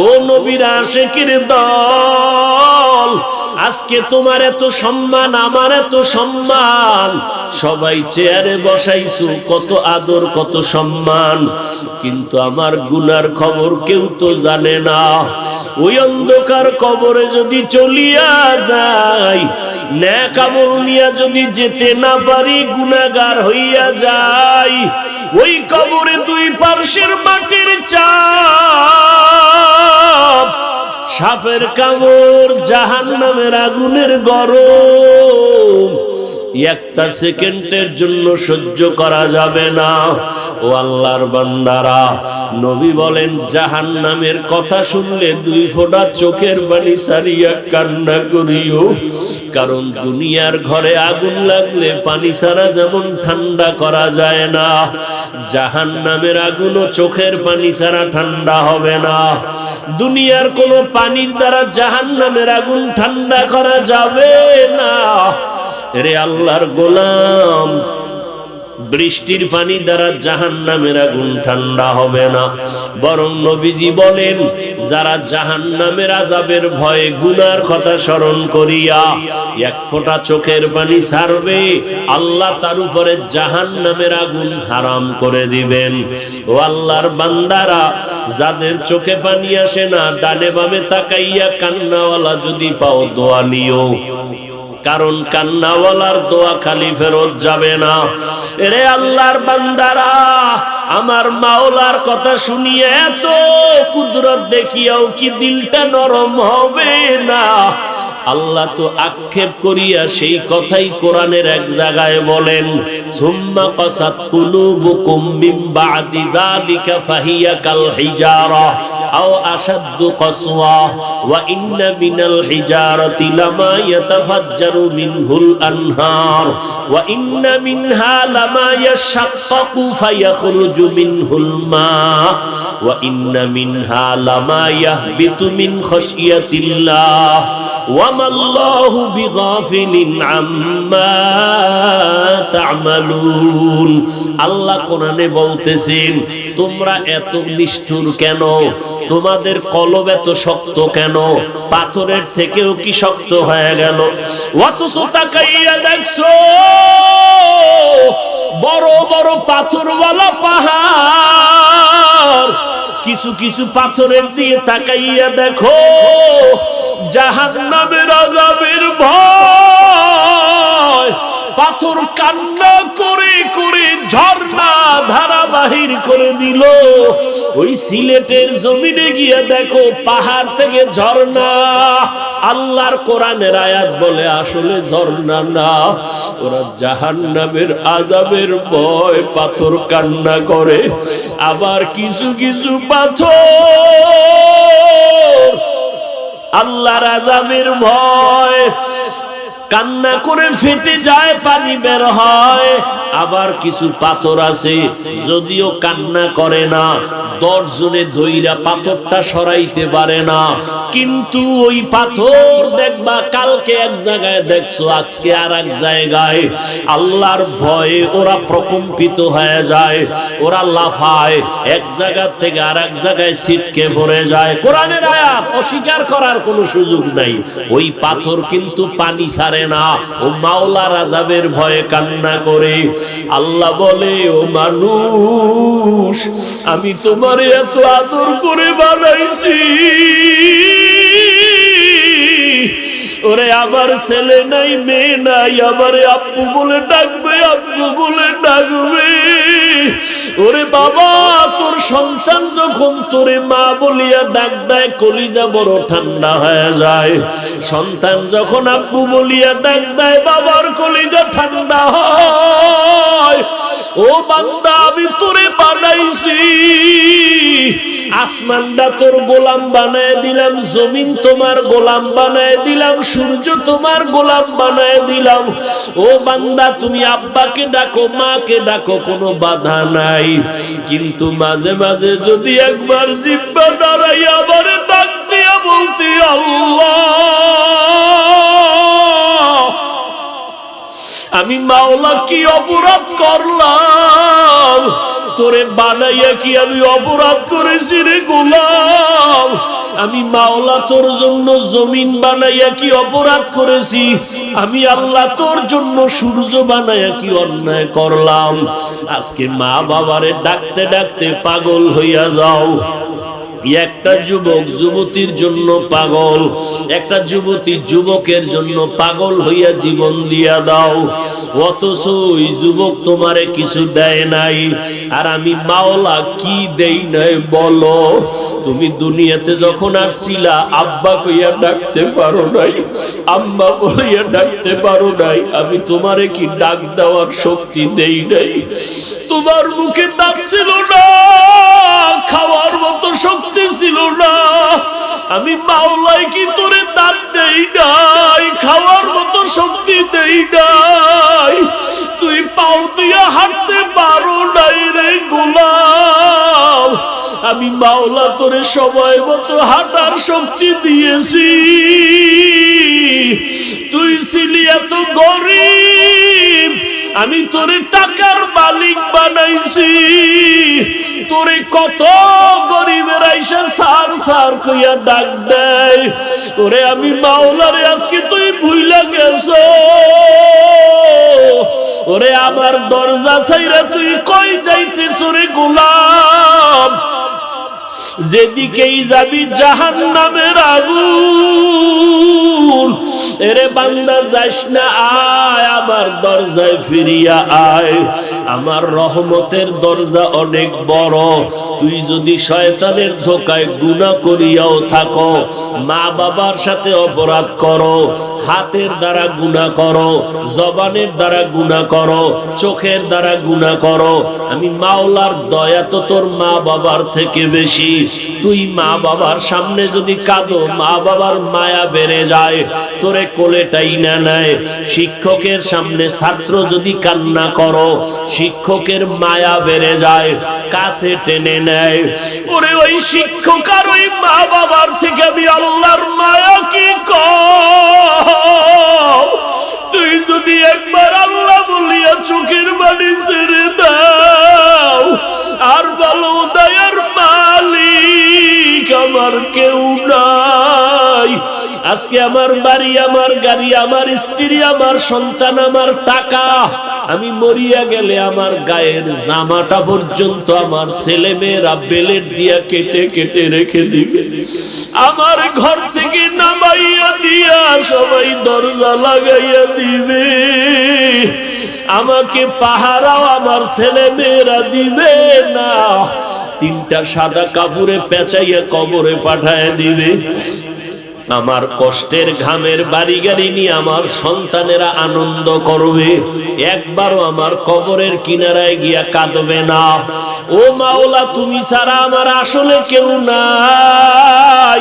ও নবীর আশিকের দল, আজকে তোমার এত সম্মান, আমার এত সম্মান, সবাই চেয়ারে বসাইছো, কত আদর কত সম্মান, কিন্তু আমার গুনার খবর কেউ তো জানে না। ওই অন্ধকার কবরে যদি চলিয়া যাই, নেক আমল নিয়া যদি যেতে না পারি, গুনাহগার হইয়া যাই, ওই কবরে দুই পার্শ্বের মাটির চাপ, সাপের কামড়, জাহান্নামের আগুনের গরম, একটা সেকেন্ডের জন্য সহ্য করা যাবে না। ও আল্লাহর বান্দারা, নবী বলেন, জাহান্নামের কথা শুনলে 2 ফোঁটা চোখের পানি ছাড়িয়া কান্না করিও, কারণ দুনিয়ার ঘরে আগুন লাগলে পানি ছাড়া যেমন ঠান্ডা করা যায় না, জাহান্নামের আগুনও চোখের পানি ছাড়া ঠান্ডা হবে না। দুনিয়ার কোনো পানির দ্বারা জাহান্নামের আগুন ঠান্ডা করা যাবে না। রে আল্লাহর গোলাম, বৃষ্টির পানি দ্বারা জাহান্নামের আগুন ঠান্ডা হবে না, বরং নবীজি বলেন, যারা জাহান্নামের আযাবের ভয়ে গুনার কথা স্মরণ করিয়া 1 ফোঁটা চোখের পানি ছাড়বে, আল্লাহ তার উপরে জাহান্নামের আগুন হারাম করে দিবেন। ও আল্লাহর বান্দারা, যাদের চোখে পানি আসে না, ডানে বামে তাকাইয়া কান্নাওয়ালা যদি পাও, দোয়া নিও, কারণ কান্নাওয়ালার দোয়া খালি ফেরত যাবে না। এরে আল্লাহর বান্দারা, আমার মাওলার কথা শুনিয়ে এত কুদরত দেখিয়াও কি দিলটা নরম হবে না? আল্লাহ তো আক্ষেপ করিয়া সেই কথাই কোরআনের এক জায়গায় বলেন, সুম্মা কাসাত কুলুবুকুম মিন বাদি যালিকা ফাহিয়া কাল হিজারা আও আশাদ্দু কসওয়া ওয়া ইন্না মিনাল হিজারাতি লামা ইয়াতাফাজ্জারু মিনহুল আনহার ওয়া ইন্না মিনহা লামা ইয়াশাক্কাকু ফায়াখরুজু মিনহুল মা ওয়া ইন্না মিনহা লামা ইয়াহবিতু মিন খাশিয়াতিল্লাহ ওয়া মাল্লাহু বিগাফিলিন আম্মা তা'মালুন। আল্লাহ কোরআনে বলতেছেন, তোমরা এত নিষ্ঠুর কেন? তোমাদের কলব এত শক্ত কেন? পাথরের থেকেও কি শক্ত হয়ে গেল? অথচ তাকাইয়া দেখছো বড় বড় পাথরওয়ালা পাহাড়, কিছু কিছু পাথরের দিয়ে তাকাইয়া দেখো জাহান্নামের আযাবের ভয়, পাথর কান্না করে করে ঝর্ণা ধারা বাহির করে দিল। ওই সিলেটের জমিনে গিয়ে দেখো পাহাড় থেকে ঝর্ণা। আল্লাহর কোরআনের আয়াত বলে আসলে ঝর্ণা না, ওরা জাহান্নামের আযাবের ভয় পাথর কান্না করে। আবার কিছু কিছু পাথর আল্লাহর আযাবের ভয় কান্না করে ফেটে যায়, পানি বের হয়। আবার কিছু পাথর আছে যদিও কান্না করে না, 10 জনে ধইরা পাথরটা সরাইতে পারে না, কিন্তু ওই পাথর দেখবা কালকে এক জায়গায় দেখছো আজকে আর এক জায়গায়। আল্লাহর ভয়ে ওরা প্রকম্পিত হয়ে যায়, ওরা লাফায়, এক জায়গা থেকে আর এক জায়গায় ছিটকে পড়ে যায়। কোরআনের আয়াত অস্বীকার করার কোনো সুযোগ নাই। ওই পাথর কিন্তু পানি ছাড়ে না, ও মাওলার আযাবের ভয়ে কান্না করে। আল্লাহ বলে, ও মানুষ, আমি তোমারে এত আদর করে বানাইছি, ওরে আমার ছেলে নাই মেয়ে নাই, আমারে আব্বু বলে ডাকবে, আব্বু বলে ডাকবে। ওরে বাবা, তোর সন্তান যখন তোরে মা বলিয়া ডাক দেয় কলিজা বড় ঠান্ডা হয়ে যায়। সন্তান যখন আব্বু বলিয়া ডাক দেয় বাবার কলিজা ঠান্ডা হয়। ও বান্দা, আমি তোরে বানাইছি, আসমানটা তোর গোলাম বানায় দিলাম, জমিন তোমার গোলাম বানায় দিলাম, সূর্য তোমার গোলাম বানায় দিলাম। ও বান্দা, তুমি আব্বাকে ডাকো, মাকে ডাকো, কোনো বাধা নাই। কিন্তু মাঝে মাঝে যদি একবার জিহ্বা দাঁড়াইয়া আবার ডাক দিয়া বলতি আল্লাহ, আমি মাওলা কি অপরাধ করলাম? তোরে বানাইয়া কি আমি অপরাধ করেছি রে গোলাম? আমি মাওলা তোর জন্য জমিন বানাইয়া কি অপরাধ করেছি? আমি আল্লাহ তোর জন্য সূর্য বানাইয়া কি অন্যায় করলাম? আজকে মা বাবারে ডাকতে ডাকতে পাগল হইয়া যাও। একটা যুবক যুবতীর জন্য পাগল, একটা যুবতী যুবকের জন্য পাগল হইয়া জীবন দিয়া দাও, অথচ ওই যুবক তোমারে কিছু দেয় নাই। আর আমি মাওলা কি দেই নাই বলো? তুমি দুনিয়াতে যখন আসছিলা আব্বা কইয়া ডাকতে পারো নাই, আম্মা বলিয়া ডাকতে পারো নাই। আমি তোমারে কি ডাক দেওয়ার শক্তি দেই নাই? তোমার মুখে দাঁত ছিল না, খাওয়ার মতো শক্তি ছিল না। আমি মাওলাই কি তোরে দাঁত দেই নাই, খাওয়ার মতো শক্তি দেই নাই? তুই পাও দিয়া হাঁটতে পারো নাই রে গোলাম। আমি মাওলা তোরে সময় মতো হাঁটার শক্তি দিয়েছি। তুই ছিলি এত গরিব, আমি তোরে টাকার মালিক বানাইছি। তোরে কত গরিবের আইসা সার সার কইয়া ডাক দেয়। ওরে আমি মাওলারে আজকে তুই ভুইলা গেছো। ওরে আমার দরজা ছাইরা তুই কই যাইতেছ রে গোলাম? যেদিকেই যাবি জাহান্নামের আগুন, এরে বান্দা যাস না, আয় আমার দরজায় ফিরিয়া আয়। আমার রহমতের দরজা অনেক বড়। তুই যদি শয়তানের ধোকায় গুনাহ করিয়াও থাকো, মা বাবার সাথে অপরাধ করো, হাতের দ্বারা গুনাহ করো, জবানের দ্বারা গুনাহ করো, চোখের দ্বারা গুনাহ করো, আমি মাওলার দয়া তো তোর মা বাবার থেকে বেশি। তুই মা বাবার সামনে যদি কাঁদো, মা বাবার মায়া বেড়ে যায়, তোরে কোলেটাই না নেয়। শিক্ষকের সামনে ছাত্র যদি কান্না করো, শিক্ষকের মায়া বেড়ে যায়, কাছে টেনে নেয়। ওরে ওই শিক্ষক আর ওই মা বাবার থেকে আমি আল্লাহর মায়া কি কম। তুই যদি একবার আল্লাহ বলিয়া চোখের পানি ছেড়ে দাও, আর বলো দয়ার মালিক আমার কেউ নাই। আজকে আমার বাড়ি, আমার গাড়ি, আমার স্ত্রী, আমার সন্তান, আমার টাকা, আমি মরিয়া গেলে আমার গায়ের জামাটা পর্যন্ত আমার ছেলে মেয়েরা বেলেট দিয়া কেটে কেটে রেখে দিবে। আমার ঘর থেকে নামাইয়া দিয়া সবাই দরজা লাগাইয়া দিবে। আমাকে পাহারাও আমার ছেলে মেয়েরা দিবে না, তিনটা সাদা কাপড়ে পেঁচাইয়া কবরে পাঠায় দিবে। আমার কষ্টের ঘামের বাড়ি গাড়ি নিয়ে আমার সন্তানেরা আনন্দ করবে, একবারও আমার কবরের কিনারায় গিয়া কাঁদবে না। ও মাওলা, তুমি ছাড়া আমার আসলে কেউ নাই।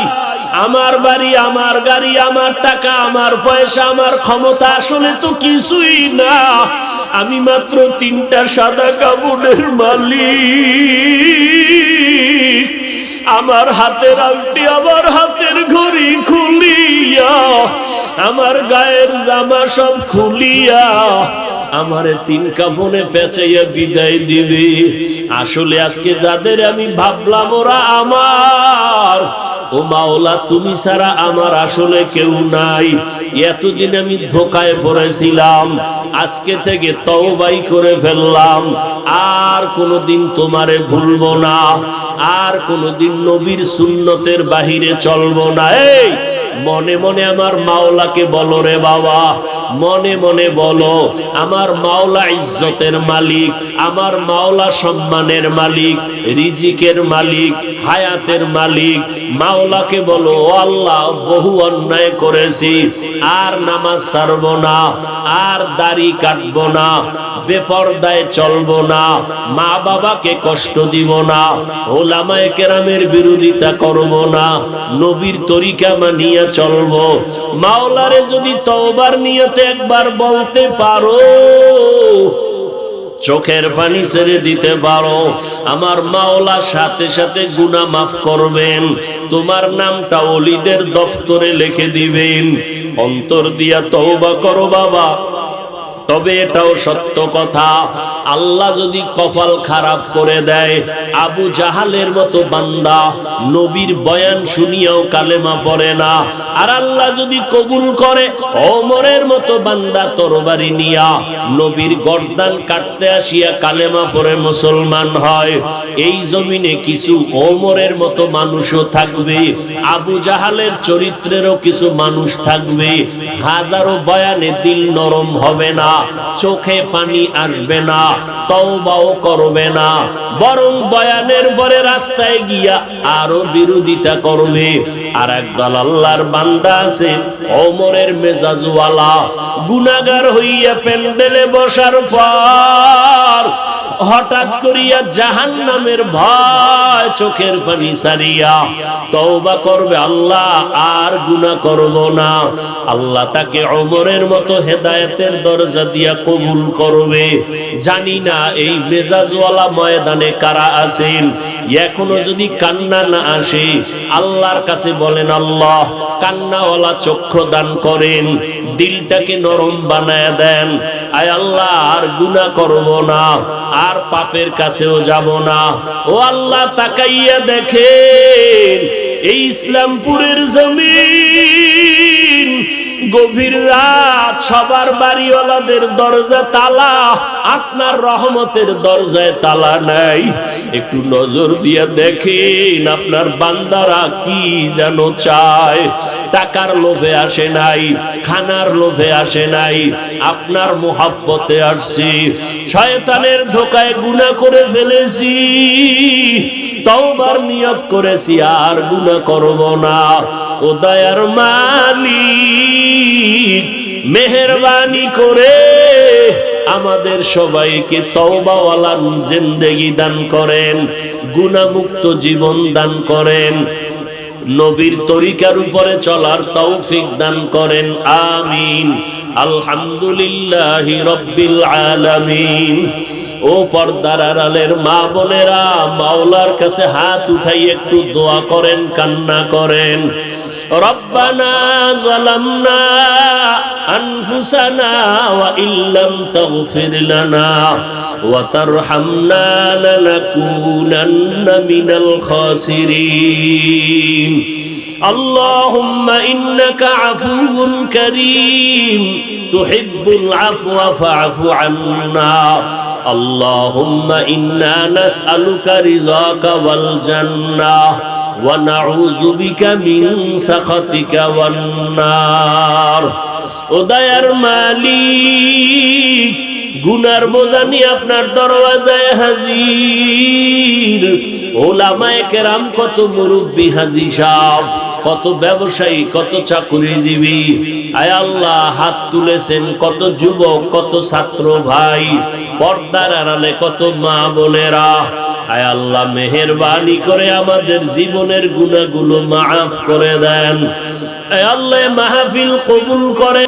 আমার বাড়ি, আমার গাড়ি, আমার টাকা, আমার পয়সা, আমার ক্ষমতা আসলে তো কিছুই না। আমি মাত্র তিনটা সাদা কাপড়ের মালিক। আমার হাতের আংটি, আমার হাতের ঘড়ি খুলিয়া, আমার গায়ের জামা সব খুলিয়া আমারে তিন কাফনে পেঁচাইয়া বিদায় দিবে। আসলে আজকে যাদের আমি ভাবলাম ওরা আমার, ও মাওলা তুমি ছাড়া আমার আসলে কেউ নাই। এতদিন আমি ধোকায় পড়েছিলাম, আজকে থেকে তওবাই করে ফেললাম। আর কোনোদিন তোমারে ভুলবো না, আর কোনোদিন নবীর সুন্নতের বাহিরে চলবো না। এই মনে মনে আমার মাওলাকে বলো রে বাবা, মনে মনে বলো, আমার মাওলা ইজ্জতের মালিক, আমার মাওলা সম্মানের মালিক, রিজিকের মালিক, হায়াতের মালিক। মাওলাকে বলো, ও আল্লাহ বহু অন্যায় করেছি, আর নামাজ ছাড়বো না, আর দাড়ি কাটবো না, বেপরদায় চলবো না, মা বাবাকে কষ্ট দিব না, ওলামায়ে কেরামের বিরোধিতা করব না, নবীর তরিকা মানিয়া চলবো। মাওলারে যদি তওবার নিয়তে একবার বলতে পারো, চোখের পানি ছেড়ে দিতে পারো, আমার মাওলা সাথে সাথে গুনাহ মাফ করবেন। তোমার নামটা ওলিদের দফতরে লিখে দিবেন। অন্তর দিয়া তওবা করো বাবা। তবে এটাও সত্য কথা, আল্লাহ যদি কপাল খারাপ করে দেয়, আবু জাহালের মতো বান্দা নবীর বয়ান শুনিয়াও কালেমা পড়ে না, আর আল্লাহ যদি কবুল করে ওমরের মতো বান্দা তরবারি নিয়া নবীর গর্দান কাটতে আসিয়া কালেমা পড়ে মুসলমান হয়, এই জমিনে কিছু ওমরের মতো মানুষও থাকবে, আবু জাহালের চরিত্রেরও কিছু মানুষ থাকবে। হাজারো বয়ানে দিল নরম হবে না, চোখে পানি আসবে না, তওবাও করবে না, বরং বয়ানের পরে রাস্তায় গিয়া আরো বিরোধিতা করবে। আর একদল আল্লাহর বান্দা আছে ওমরের মেজাজওয়ালা, গুনাহগার হইয়া প্যান্ডেলে বসার পর হঠাৎ করিয়া জাহান্নামের ভয় চোখের পানি ছাড়িয়া তওবা করবে, আল্লাহ আর গুনাহ করব না। আল্লাহ তাকে ওমরের মতো হেদায়েতের দরজা দিয়া কবুল করবে। জানি না এই মেজাজওয়ালা ময়দানে কারা আছেন। এখনো যদি কান্না না আসে, আল্লাহর কাছে বলেন, আল্লাহ কান্নাওয়ালা চক্ষু দান করেন, দিলটাকে নরম বানায় দেন। আয় আল্লাহ আর গুনাহ করব না, আর পাপের কাছেও যাব না। ও আল্লাহ তাকাইয়া দেখেন এই ইসলামপুরের জমিন, গভীর রাত, সবার বাড়িওয়ালাদের দরজা তালা, আপনার রহমতের দরজায় তালা নাই। একটু নজর দিয়ে দেখেন আপনার বান্দারা কি যেন চায়। টাকার লোভে আসে নাই, খানার লোভে আসে নাই, আপনার মোহাব্বতে আসছি। শয়তানের ধোকায় গুনাহ করে ফেলেছি, তওবার নিয়ত করেছি আর গুনাহ করব না। ও দয়ার মালিক, মেহেরবানি করে আমাদের সবাইকে তওবাওয়ালা জিন্দেগি দান করেন, গুনাহমুক্ত জীবন দান করেন, নবীর তরিকার উপরে চলার তৌফিক দান করেন। আমিন। আলহামদুলিল্লাহি রাব্বিল আলামিন। ও পর্দার আড়ালের মা বোনেরা, মাওলার কাছে হাত উঠাই একটু দোয়া করেন, কান্না করেন। রব্বানা যালামনা আনফুসানা ওয়া ইল্লাম তাগফির লানা ওয়া তারহামনা লানাকুনান্না মিনাল খাসিরিন। আল্লাহুম্মা ইন্নাকা আফুউন কারীম তুহিব্বুল আফওয়া ফা'ফু আন্না। আল্লাহুম্মা ইন্না নাসআলুকা রিযাকা ওয়াল জান্নাহ ওয়া নাউযু বিকা মিন সাখাতিকা ওয়ান নার। ও দয়ার মালিক, গুনার বোঝা নিয়ে আপনার দরওয়াজায় হাজির। ওলামায়ে কেরাম, কত মুরব্বি হাজী সাহেব, কত ব্যবসায়ী, কত চাকরিজীবী, আয় আল্লাহ হাত তুলেছেন, কত যুবক, কত ছাত্র ভাই, পর্দার আড়ালে কত মা বোনেরা, আয় আল্লাহ মেহেরবানি করে আমাদের জীবনের গুনাহগুলো মাফ করে দেন। আয় আল্লাহ মাহফিল কবুল করে।